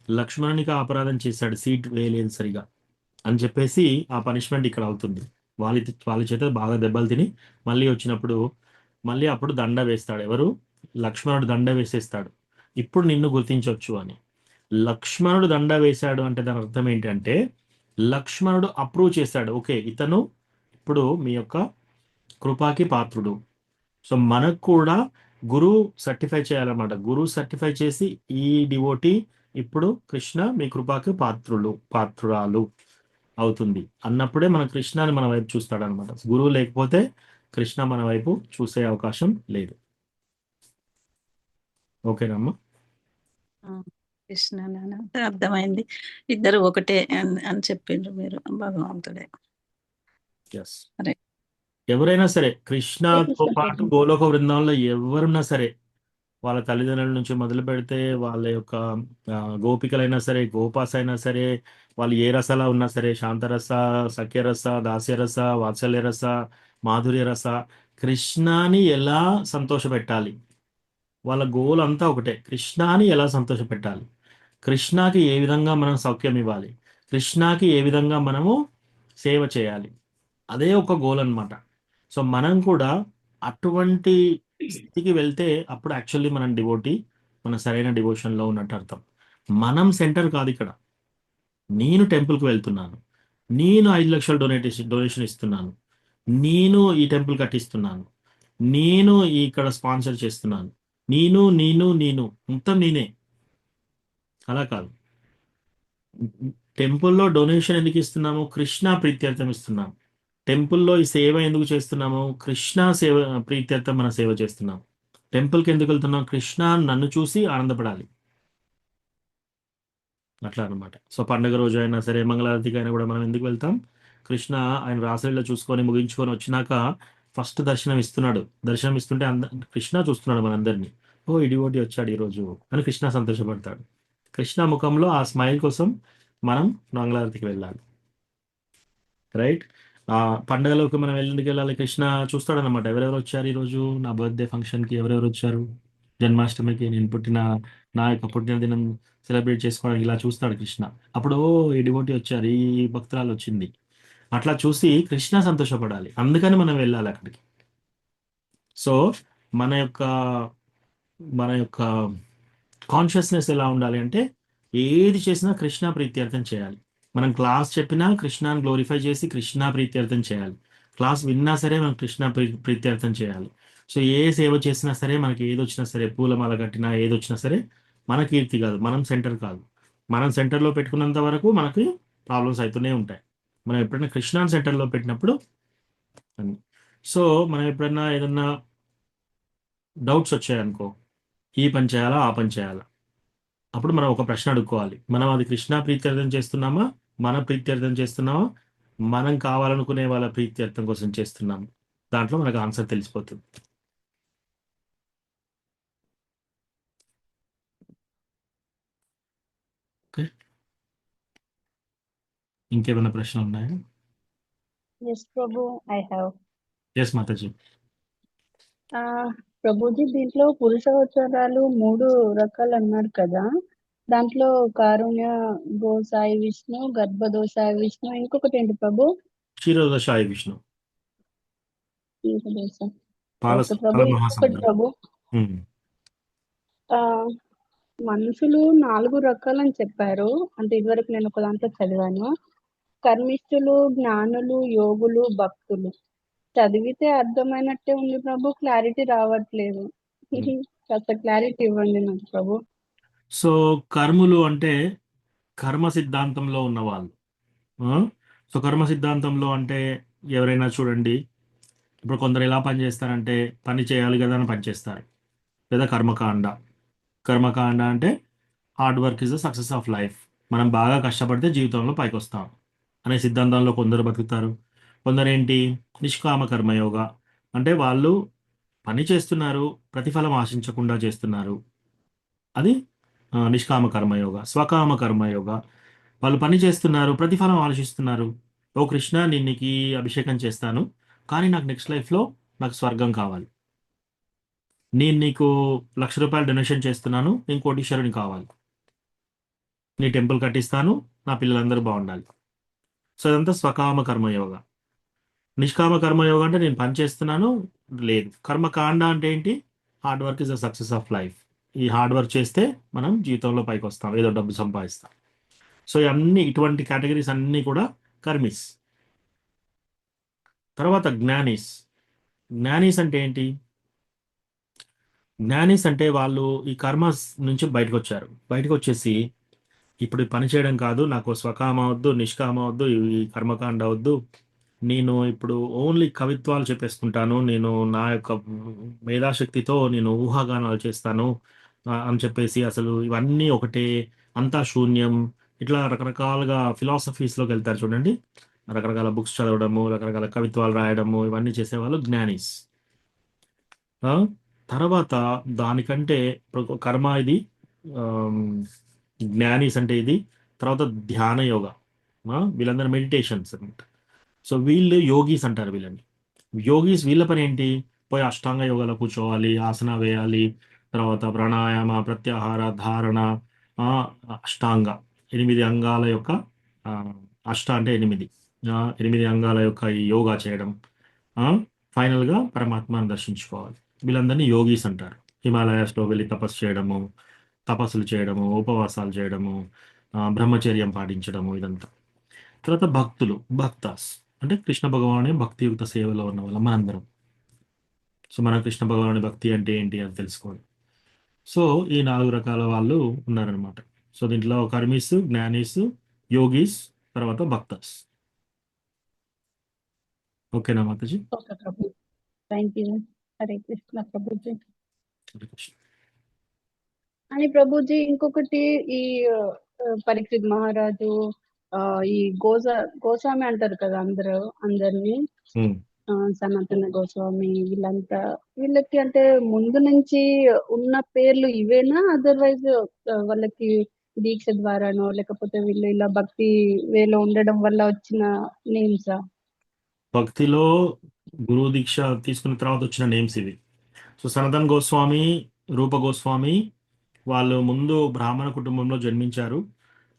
లక్ష్మణునికి ఆ అపరాధం చేశాడు, సీట్ వేయలేదు సరిగా అని చెప్పేసి ఆ పనిష్మెంట్ ఇక్కడ అవుతుంది. వాళ్ళ చేత బాగా దెబ్బలు తిని మళ్ళీ వచ్చినప్పుడు మళ్ళీ అప్పుడు దండ వేస్తాడు. ఎవరు? లక్ష్మణుడు దండ వేసేస్తాడు. ఇప్పుడు నిన్ను గుర్తించవచ్చు అని. లక్ష్మణుడు దండ వేశాడు అంటే దాని అర్థం ఏంటంటే లక్ష్మణుడు అప్రూవ్ చేశాడు, ఓకే ఇతను ఇప్పుడు మీ యొక్క కృపాకి పాత్రుడు. సో మనకు కూడా గురువు సర్టిఫై చేయాలన్నమాట. గురువు సర్టిఫై చేసి ఈ డివోటీ ఇప్పుడు కృష్ణ మీ కృపాకి పాత్రురాలు అవుతుంది అన్నప్పుడే మన కృష్ణని మన వైపు చూస్తాడు అనమాట. గురువు లేకపోతే కృష్ణ మన వైపు చూసే అవకాశం లేదు. ఓకేనమ్మా?
కృష్ణ అర్థమైంది. ఇద్దరు ఒకటే అని చెప్పిండ్రు మీరు, భగవంతుడే.
సరే, ఎవరైనా సరే కృష్ణతో పాటు గోలోక బృందాలంలో ఎవరున్నా సరే, వాళ్ళ తల్లిదండ్రుల నుంచి మొదలు పెడితే వాళ్ళ యొక్క గోపికలైనా సరే, గోపాస్ అయినా సరే, వాళ్ళు ఏ రసాల ఉన్నా సరే, శాంతరస, సఖ్యరస, దాస్యరస, వాత్సల్యరస, మాధుర్య రస, కృష్ణాని ఎలా సంతోషపెట్టాలి, వాళ్ళ గోల్ అంతా ఒకటే. కృష్ణాని ఎలా సంతోషపెట్టాలి, కృష్ణాకి ఏ విధంగా మనం సౌఖ్యం ఇవ్వాలి, కృష్ణాకి ఏ విధంగా మనము సేవ చేయాలి, అదే ఒక గోల్ అనమాట. సో మనం కూడా అటువంటి స్థితికి వెళ్తే అప్పుడు యాక్చువల్లీ మనం డివోటీ, మన సరైన డివోషన్లో ఉన్నట్టు అర్థం. మనం సెంటర్ కాదు ఇక్కడ. నేను టెంపుల్కి వెళ్తున్నాను, నేను 5 లక్షలు డొనేషన్ ఇస్తున్నాను, నేను ఈ టెంపుల్ కట్టిస్తున్నాను, నేను ఇక్కడ స్పాన్సర్ చేస్తున్నాను, నేను నేను నేను మొత్తం నేనే. అలా కాదు. టెంపుల్లో డొనేషన్ ఎందుకు ఇస్తున్నాము? కృష్ణ ప్రీత్యర్థం ఇస్తున్నాము. టెంపుల్లో ఈ సేవ ఎందుకు చేస్తున్నాము? కృష్ణ సేవ ప్రీత్యర్థం మన సేవ చేస్తున్నాం. టెంపుల్కి ఎందుకు వెళ్తున్నాం? కృష్ణ నన్ను చూసి ఆనందపడాలి. అట్లా అనమాట. సో పండుగ రోజు అయినా సరే, మంగళారతికి అయినా కూడా మనం ఎందుకు వెళ్తాం? కృష్ణ ఆయన రాసలీల చూసుకొని ముగించుకొని వచ్చినాక ఫస్ట్ దర్శనం ఇస్తున్నాడు. దర్శనం ఇస్తుంటే కృష్ణ చూస్తున్నాడు మనందరినీ. ఓ ఇడివోటి వచ్చాడు ఈరోజు అని కృష్ణ సంతోషపడతాడు. కృష్ణ ముఖంలో ఆ స్మైల్ కోసం మనం మంగళారతికి వెళ్ళాలి. రైట్. ఆ పండుగలోకి మనం ఎందుకు వెళ్ళాలి? కృష్ణ చూస్తాడనమాట. ఎవరెవరు వచ్చారు ఈరోజు నా బర్త్డే ఫంక్షన్కి, ఎవరెవరు వచ్చారు జన్మాష్టమికి, నేను నా యొక్క పుట్టినదినం సెలబ్రేట్ చేసుకోవడానికి, ఇలా చూస్తాడు కృష్ణ. అప్పుడు ఈ డివోటీ వచ్చారు, ఈ భక్తురాలు వచ్చింది, అట్లా చూసి కృష్ణ సంతోషపడాలి. అందుకని మనం వెళ్ళాలి అక్కడికి. సో మన యొక్క కాన్షియస్నెస్ ఎలా ఉండాలి అంటే, ఏది చేసినా కృష్ణ ప్రీత్యర్థం చేయాలి. మనం క్లాస్ చెప్పినా కృష్ణాన్ని గ్లోరిఫై చేసి కృష్ణ ప్రీత్యర్థం చేయాలి. క్లాస్ విన్నా సరే మనం కృష్ణ ప్రీత్యర్థం చేయాలి. సో ఏ సేవ చేసినా సరే, మనకి ఏది వచ్చినా సరే, పూలమాల కట్టినా ఏది వచ్చినా సరే, మన కీర్తి కాదు, మనం సెంటర్ కాదు. మనం సెంటర్లో పెట్టుకున్నంత వరకు మనకి ప్రాబ్లమ్స్ అవుతూనే ఉంటాయి. మనం ఎప్పుడైనా కృష్ణాన్ని సెంటర్లో పెట్టినప్పుడు సో మనం ఎప్పుడైనా ఏదన్నా డౌట్స్ వచ్చాయనుకో, ఈ పని చేయాలా ఆ పని చేయాలా, అప్పుడు మనం ఒక ప్రశ్న అడుక్కోవాలి. మనం అది కృష్ణ ప్రీత్యర్థం చేస్తున్నామా, మన ప్రీత్యర్థం చేస్తున్నామా, మనం కావాలనుకునే వాళ్ళ ప్రీత్యర్థం కోసం చేస్తున్నాము? దాంట్లో మనకు ఆన్సర్ తెలిసిపోతుంది. ఓకే, ఇంకేమైనా ప్రశ్నలు ఉన్నాయా?
Yes, Prabhu, I have.
Yes Mataji.
Prabhuji, దీంట్లో పురుషోత్తరాలు 3 రకాలు అన్నారు కదా. దాంట్లో కారుణ్య గోసాయి విష్ణు, గర్భదోసాయి విష్ణు, ఇంకొకటి ఏంటి ప్రభు?
క్షీరోదశాయి విష్ణు,
క్షీరదోస.
పాల
ఓకే ప్రభు. ఇంకొకటి
మహాసముద్రం.
ప్రభు, ఆ మనుషులు 4 రకాలని చెప్పారు. అంటే ఇదివరకు నేను ఒక దాంట్లో చదివాను. కర్మిష్ఠులు, జ్ఞానులు, యోగులు, భక్తులు. చదివితే అర్థమైనట్టే ఉంది ప్రభు, క్లారిటీ రావట్లేదు. కాస్త క్లారిటీ ఇవ్వండి నాకు ప్రభు.
సో కర్ములు అంటే కర్మ సిద్ధాంతంలో ఉన్నవాళ్ళు. సో కర్మ సిద్ధాంతంలో అంటే ఎవరైనా చూడండి, ఇప్పుడు కొందరు ఎలా పనిచేస్తారంటే, పని చేయాలి కదా అని పనిచేస్తారు, లేదా కర్మకాండ అంటే hard work is the success of life. మనం బాగా కష్టపడితే జీవితంలో పైకి వస్తాం అనే సిద్ధాంతంలో కొందరు బతుకుతారు. కొందరు ఏంటి, నిష్కామ కర్మయోగ అంటే వాళ్ళు పని చేస్తున్నారు, ప్రతిఫలం ఆశించకుండా చేస్తున్నారు, అది నిష్కామ కర్మయోగ. స్వకామ కర్మయోగ, వాళ్ళు పని చేస్తున్నారు, ప్రతిఫలం ఆలోచిస్తున్నారు. ఓ కృష్ణ, నేను నీకు అభిషేకం చేస్తాను, కానీ నాకు నెక్స్ట్ లైఫ్లో నాకు స్వర్గం కావాలి. నేను నీకు 1,00,000 రూపాయలు డొనేషన్ చేస్తున్నాను, నేను కోటీశ్వరుని కావాలి. నీ టెంపుల్ కట్టిస్తాను, నా పిల్లలందరూ బాగుండాలి. సో ఇదంతా స్వకామ కర్మయోగ. నిష్కామ కర్మయోగ అంటే నేను పని చేస్తున్నాను, లేదు. కర్మకాండ అంటే ఏంటి? Hard work is the success of life. ఈ హార్డ్ వర్క్ చేస్తే మనం జీవితంలో పైకి వస్తాం, ఏదో డబ్బు సంపాదిస్తాం. సో ఇటువంటి కేటగిరీస్ అన్నీ కూడా కర్మిస్. తర్వాత జ్ఞానీస్ అంటే ఏంటి? జ్ఞానీస్ అంటే వాళ్ళు ఈ కర్మ నుంచి బయటకు వచ్చేసి, ఇప్పుడు పని చేయడం కాదు, నాకు స్వకామ వద్దు, నిష్కామ వద్దు, ఈ కర్మకాండ వద్దు, నేను ఇప్పుడు ఓన్లీ కవిత్వాలు చెప్పేసుకుంటాను, నేను నా యొక్క మేధాశక్తితో నేను ఊహాగానాలు చేస్తాను అని చెప్పేసి, అసలు ఇవన్నీ ఒకటే, అంతా శూన్యం, ఇట్లా రకరకాలుగా ఫిలాసఫీస్లోకి వెళ్తారు చూడండి. రకరకాల బుక్స్ చదవడము, రకరకాల కవిత్వాలు రాయడము, ఇవన్నీ చేసేవాళ్ళు జ్ఞానీస్. తర్వాత దానికంటే కర్మ ఇది, జ్ఞానీస్ అంటే ఇది. తర్వాత ధ్యాన యోగ, వీళ్ళందరూ మెడిటేషన్స్ అనమాట. సో వీళ్ళు యోగీస్ అంటారు వీళ్ళని. వీళ్ళ పని ఏంటి? పోయి అష్టాంగ యోగాలో కూర్చోవాలి, ఆసన వేయాలి, తర్వాత ప్రాణాయామ, ప్రత్యాహార, ధారణ, అష్టాంగ 8 అంగాల యొక్క అష్ట అంటే 8 అంగాల యొక్క ఈ యోగా చేయడం, ఫైనల్గా పరమాత్మను దర్శించుకోవాలి. వీళ్ళందరినీ యోగీస్ అంటారు. హిమాలయాస్లో వెళ్ళి తపస్సులు చేయడము, ఉపవాసాలు చేయడము, బ్రహ్మచర్యం పాటించడము ఇదంతా. తర్వాత భక్తులు, భక్తాస్ అంటే కృష్ణ భగవానుని భక్తియుక్త సేవలో ఉన్న వాళ్ళం మనందరం. సో మన కృష్ణ భగవానుని భక్తి అంటే ఏంటి అని తెలుసుకోవాలి. సో ఈ 4 రకాల వాళ్ళు ఉన్నారనమాట. సో దీంట్లో కర్మీస్, జ్ఞానీస్, యోగీస్, తర్వాత భక్తాస్. ఓకేనా Mataji?
Okay Prabhu, thank you. Hare Krishna Prabhuji.
Hare Krishna.
అని ప్రభుజీ ఇంకొకటి, ఈ పరీక్షిత్ మహారాజు ఈ గోస్వామి అంటారు కదా అందరినీ, సనాతన గోస్వామి వీళ్ళంతా, వీళ్ళకి అంటే ముందు నుంచి ఉన్న పేర్లు ఇవేనా, అదర్వైజ్ వాళ్ళకి దీక్ష ద్వారానో లేకపోతే వీళ్ళు ఇలా భక్తి వేలో ఉండడం వల్ల వచ్చిన నేమ్సా?
భక్తిలో గురువు దీక్ష తీసుకున్న తర్వాత వచ్చిన నేమ్స్ ఇవి. సో సనాతన్ గోస్వామి, రూప గోస్వామి వాళ్ళు ముందు బ్రాహ్మణ కుటుంబంలో జన్మించారు.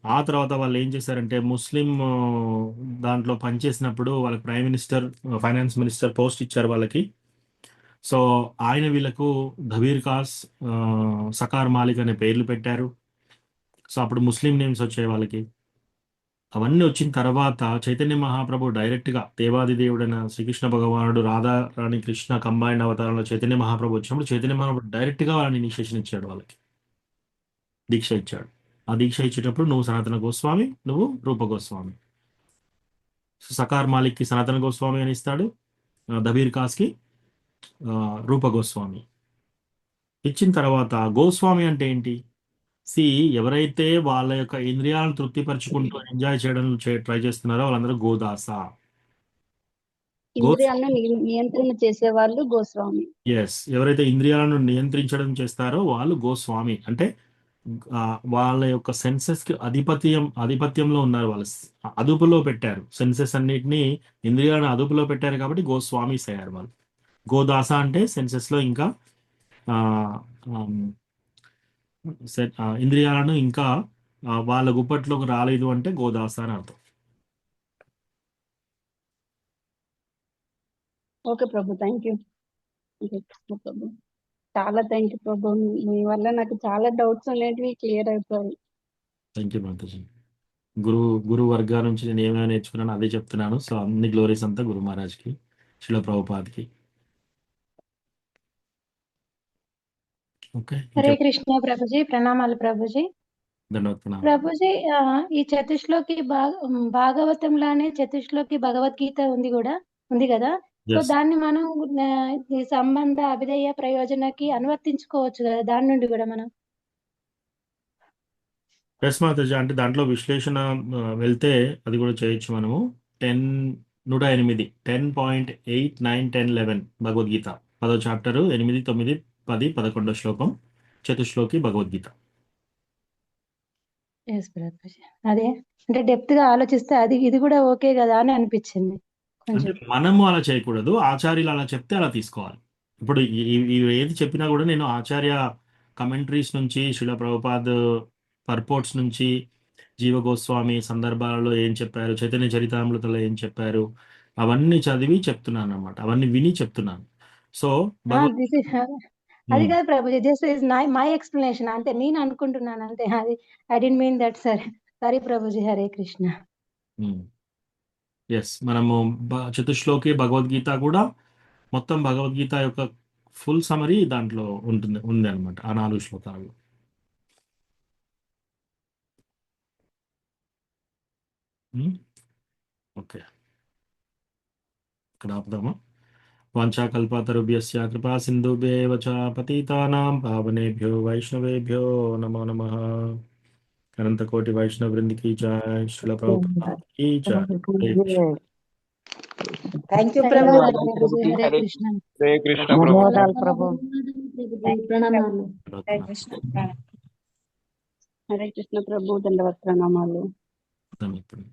ఆ తర్వాత వాళ్ళు ఏం చేశారంటే ముస్లిం దాంట్లో పనిచేసినప్పుడు వాళ్ళకి prime minister, finance minister post ఇచ్చారు వాళ్ళకి. సో ఆయన వీళ్ళకు ధబీర్ కాస్, సకార్ మాలిక్ అనే పేర్లు పెట్టారు. సో అప్పుడు ముస్లిం నేమ్స్ వచ్చాయి వాళ్ళకి. అవన్నీ వచ్చిన తర్వాత చైతన్య మహాప్రభు డైరెక్ట్గా దేవాది దేవుడైన శ్రీకృష్ణ భగవానుడు, రాధా రాణి కృష్ణ కంబైండ్ అవతారంలో చైతన్య మహాప్రభు వచ్చినప్పుడు చైతన్య మహాప్రభు డైరెక్ట్గా వాళ్ళని ఇనిషియేషన్ ఇచ్చాడు, వాళ్ళకి దీక్ష ఇచ్చాడు. ఆ దీక్ష ఇచ్చేటప్పుడు నువ్వు సనాతన గోస్వామి, నువ్వు రూప గోస్వామి. సకార్ మాలిక్కి సనాతన గోస్వామి అని ఇస్తాడు, దబీర్ కాస్కి రూప గోస్వామి. ఇచ్చిన తర్వాత గోస్వామి అంటే ఏంటి? ఎవరైతే వాళ్ళ యొక్క ఇంద్రియాలను తృప్తిపరచుకుంటూ ఎంజాయ్ చేయడం ట్రై చేస్తున్నారో వాళ్ళందరూ గోదాస.
ఇంద్రియాలను నియంత్రణ చేసే వాళ్ళు గోస్వామి.
ఎవరైతే ఇంద్రియాలను నియంత్రించడం చేస్తారో వాళ్ళు గోస్వామి. అంటే వాళ్ళ యొక్క సెన్సెస్ కి ఆధిపత్యంలో ఉన్నారు, వాళ్ళు అదుపులో పెట్టారు సెన్సెస్ అన్నిటినీ, ఇంద్రియాలను అదుపులో పెట్టారు కాబట్టి గోస్వామిస్ అయ్యారు వాళ్ళు. గోదాస అంటే సెన్సెస్ లో ఇంకా ఇంద్రియాలను ఇంకా వాళ్ళ గుప్పట్లోకి రాలేదు అంటే గోదాస అని అర్థం.
ఓకే ప్రభు, థ్యాంక్ యూ ప్రభు, చాలా థ్యాంక్ యూ ప్రభు. మీ వల్ల నాకు చాలా డౌట్స్ అనేటివి క్లియర్ అయిపోయాయి.
Thank you Mataji. గురు వర్గాల నుంచి నేను ఏమైనా నేర్చుకున్నాను అదే చెప్తున్నాను. సో అన్ని గ్లోరీస్ అంతా గురు మహారాజ్కి, శిల ప్రభుపాద్కి. ఓకే,
హరే కృష్ణ ప్రభుజీ, ప్రణామాలు ప్రభుజీ.
ధన్యవాదాలు
ప్రభుజీ. ఈ చతుశ్లోకి భాగవతంలానే చతుశ్లోకి భగవద్గీత ఉంది కదా. సో దాన్ని మనం ఈ సంబంధ అభిధేయ ప్రయోజనకి అనువర్తించుకోవచ్చు కదా, దాని నుండి కూడా మనం.
ఎస్ మాతాజీ, అంటే దాంట్లో విశ్లేషణ వెళ్తే అది కూడా చేయొచ్చు మనము. 108 10.8 9 10 11 భగవద్గీత 10వ చాప్టర్ 8 9 10 11 శ్లోకం చతుశ్లోకి భగవద్గీత.
అదే అంటే డెప్త్ గా ఆలోచిస్తే ఇది కూడా ఓకే కదా అని అనిపించింది.
అంటే మనము అలా చేయకూడదు, ఆచార్యులు అలా చెప్తే అలా తీసుకోవాలి. ఇప్పుడు ఏది చెప్పినా కూడా నేను ఆచార్య కమెంట్రీస్ నుంచి, శిల ప్రభుపాద్ పర్పోర్ట్స్ నుంచి, జీవ గోస్వామి సందర్భాలలో ఏం చెప్పారు, చైతన్య చరితామృతలో ఏం చెప్పారు, అవన్నీ చదివి చెప్తున్నాను అన్నమాట, అవన్నీ విని చెప్తున్నాను. సో
అది కాదు Prabhuji, just is my explanation అంటే నేను అనుకుంటున్నాను అంతే. అది I don't mean that. Sorry Prabhuji. Hare Krishna.
Yes, మనము చతుశ్లోకి భగవద్గీత కూడా మొత్తం భగవద్గీత యొక్క ఫుల్ సమరీ దాంట్లో ఉంది అనమాట, ఆ 4 శ్లోకాలు. ఓకే, ఇక్కడ ఆపుదామా? వాంఛాకల్పతరుభ్యశ్చ కృపా సింధుభ్యేవ చ పతితానాం పావనేభ్యో వైష్ణవేభ్యో నమో నమః. అనంతకోటి వైష్ణవ వృంద కీ జై, శ్రీల ప్రభుపాద్ కీ జై.
థ్యాంక్ యూ ప్రభు.
హరే కృష్ణ.
హరే కృష్ణ
ధన్యవాదాలు ప్రభు.
ప్రణామాలు. హరే కృష్ణ ప్రభు, దండవత్ ప్రణామాలు.
ప్రభుపాద్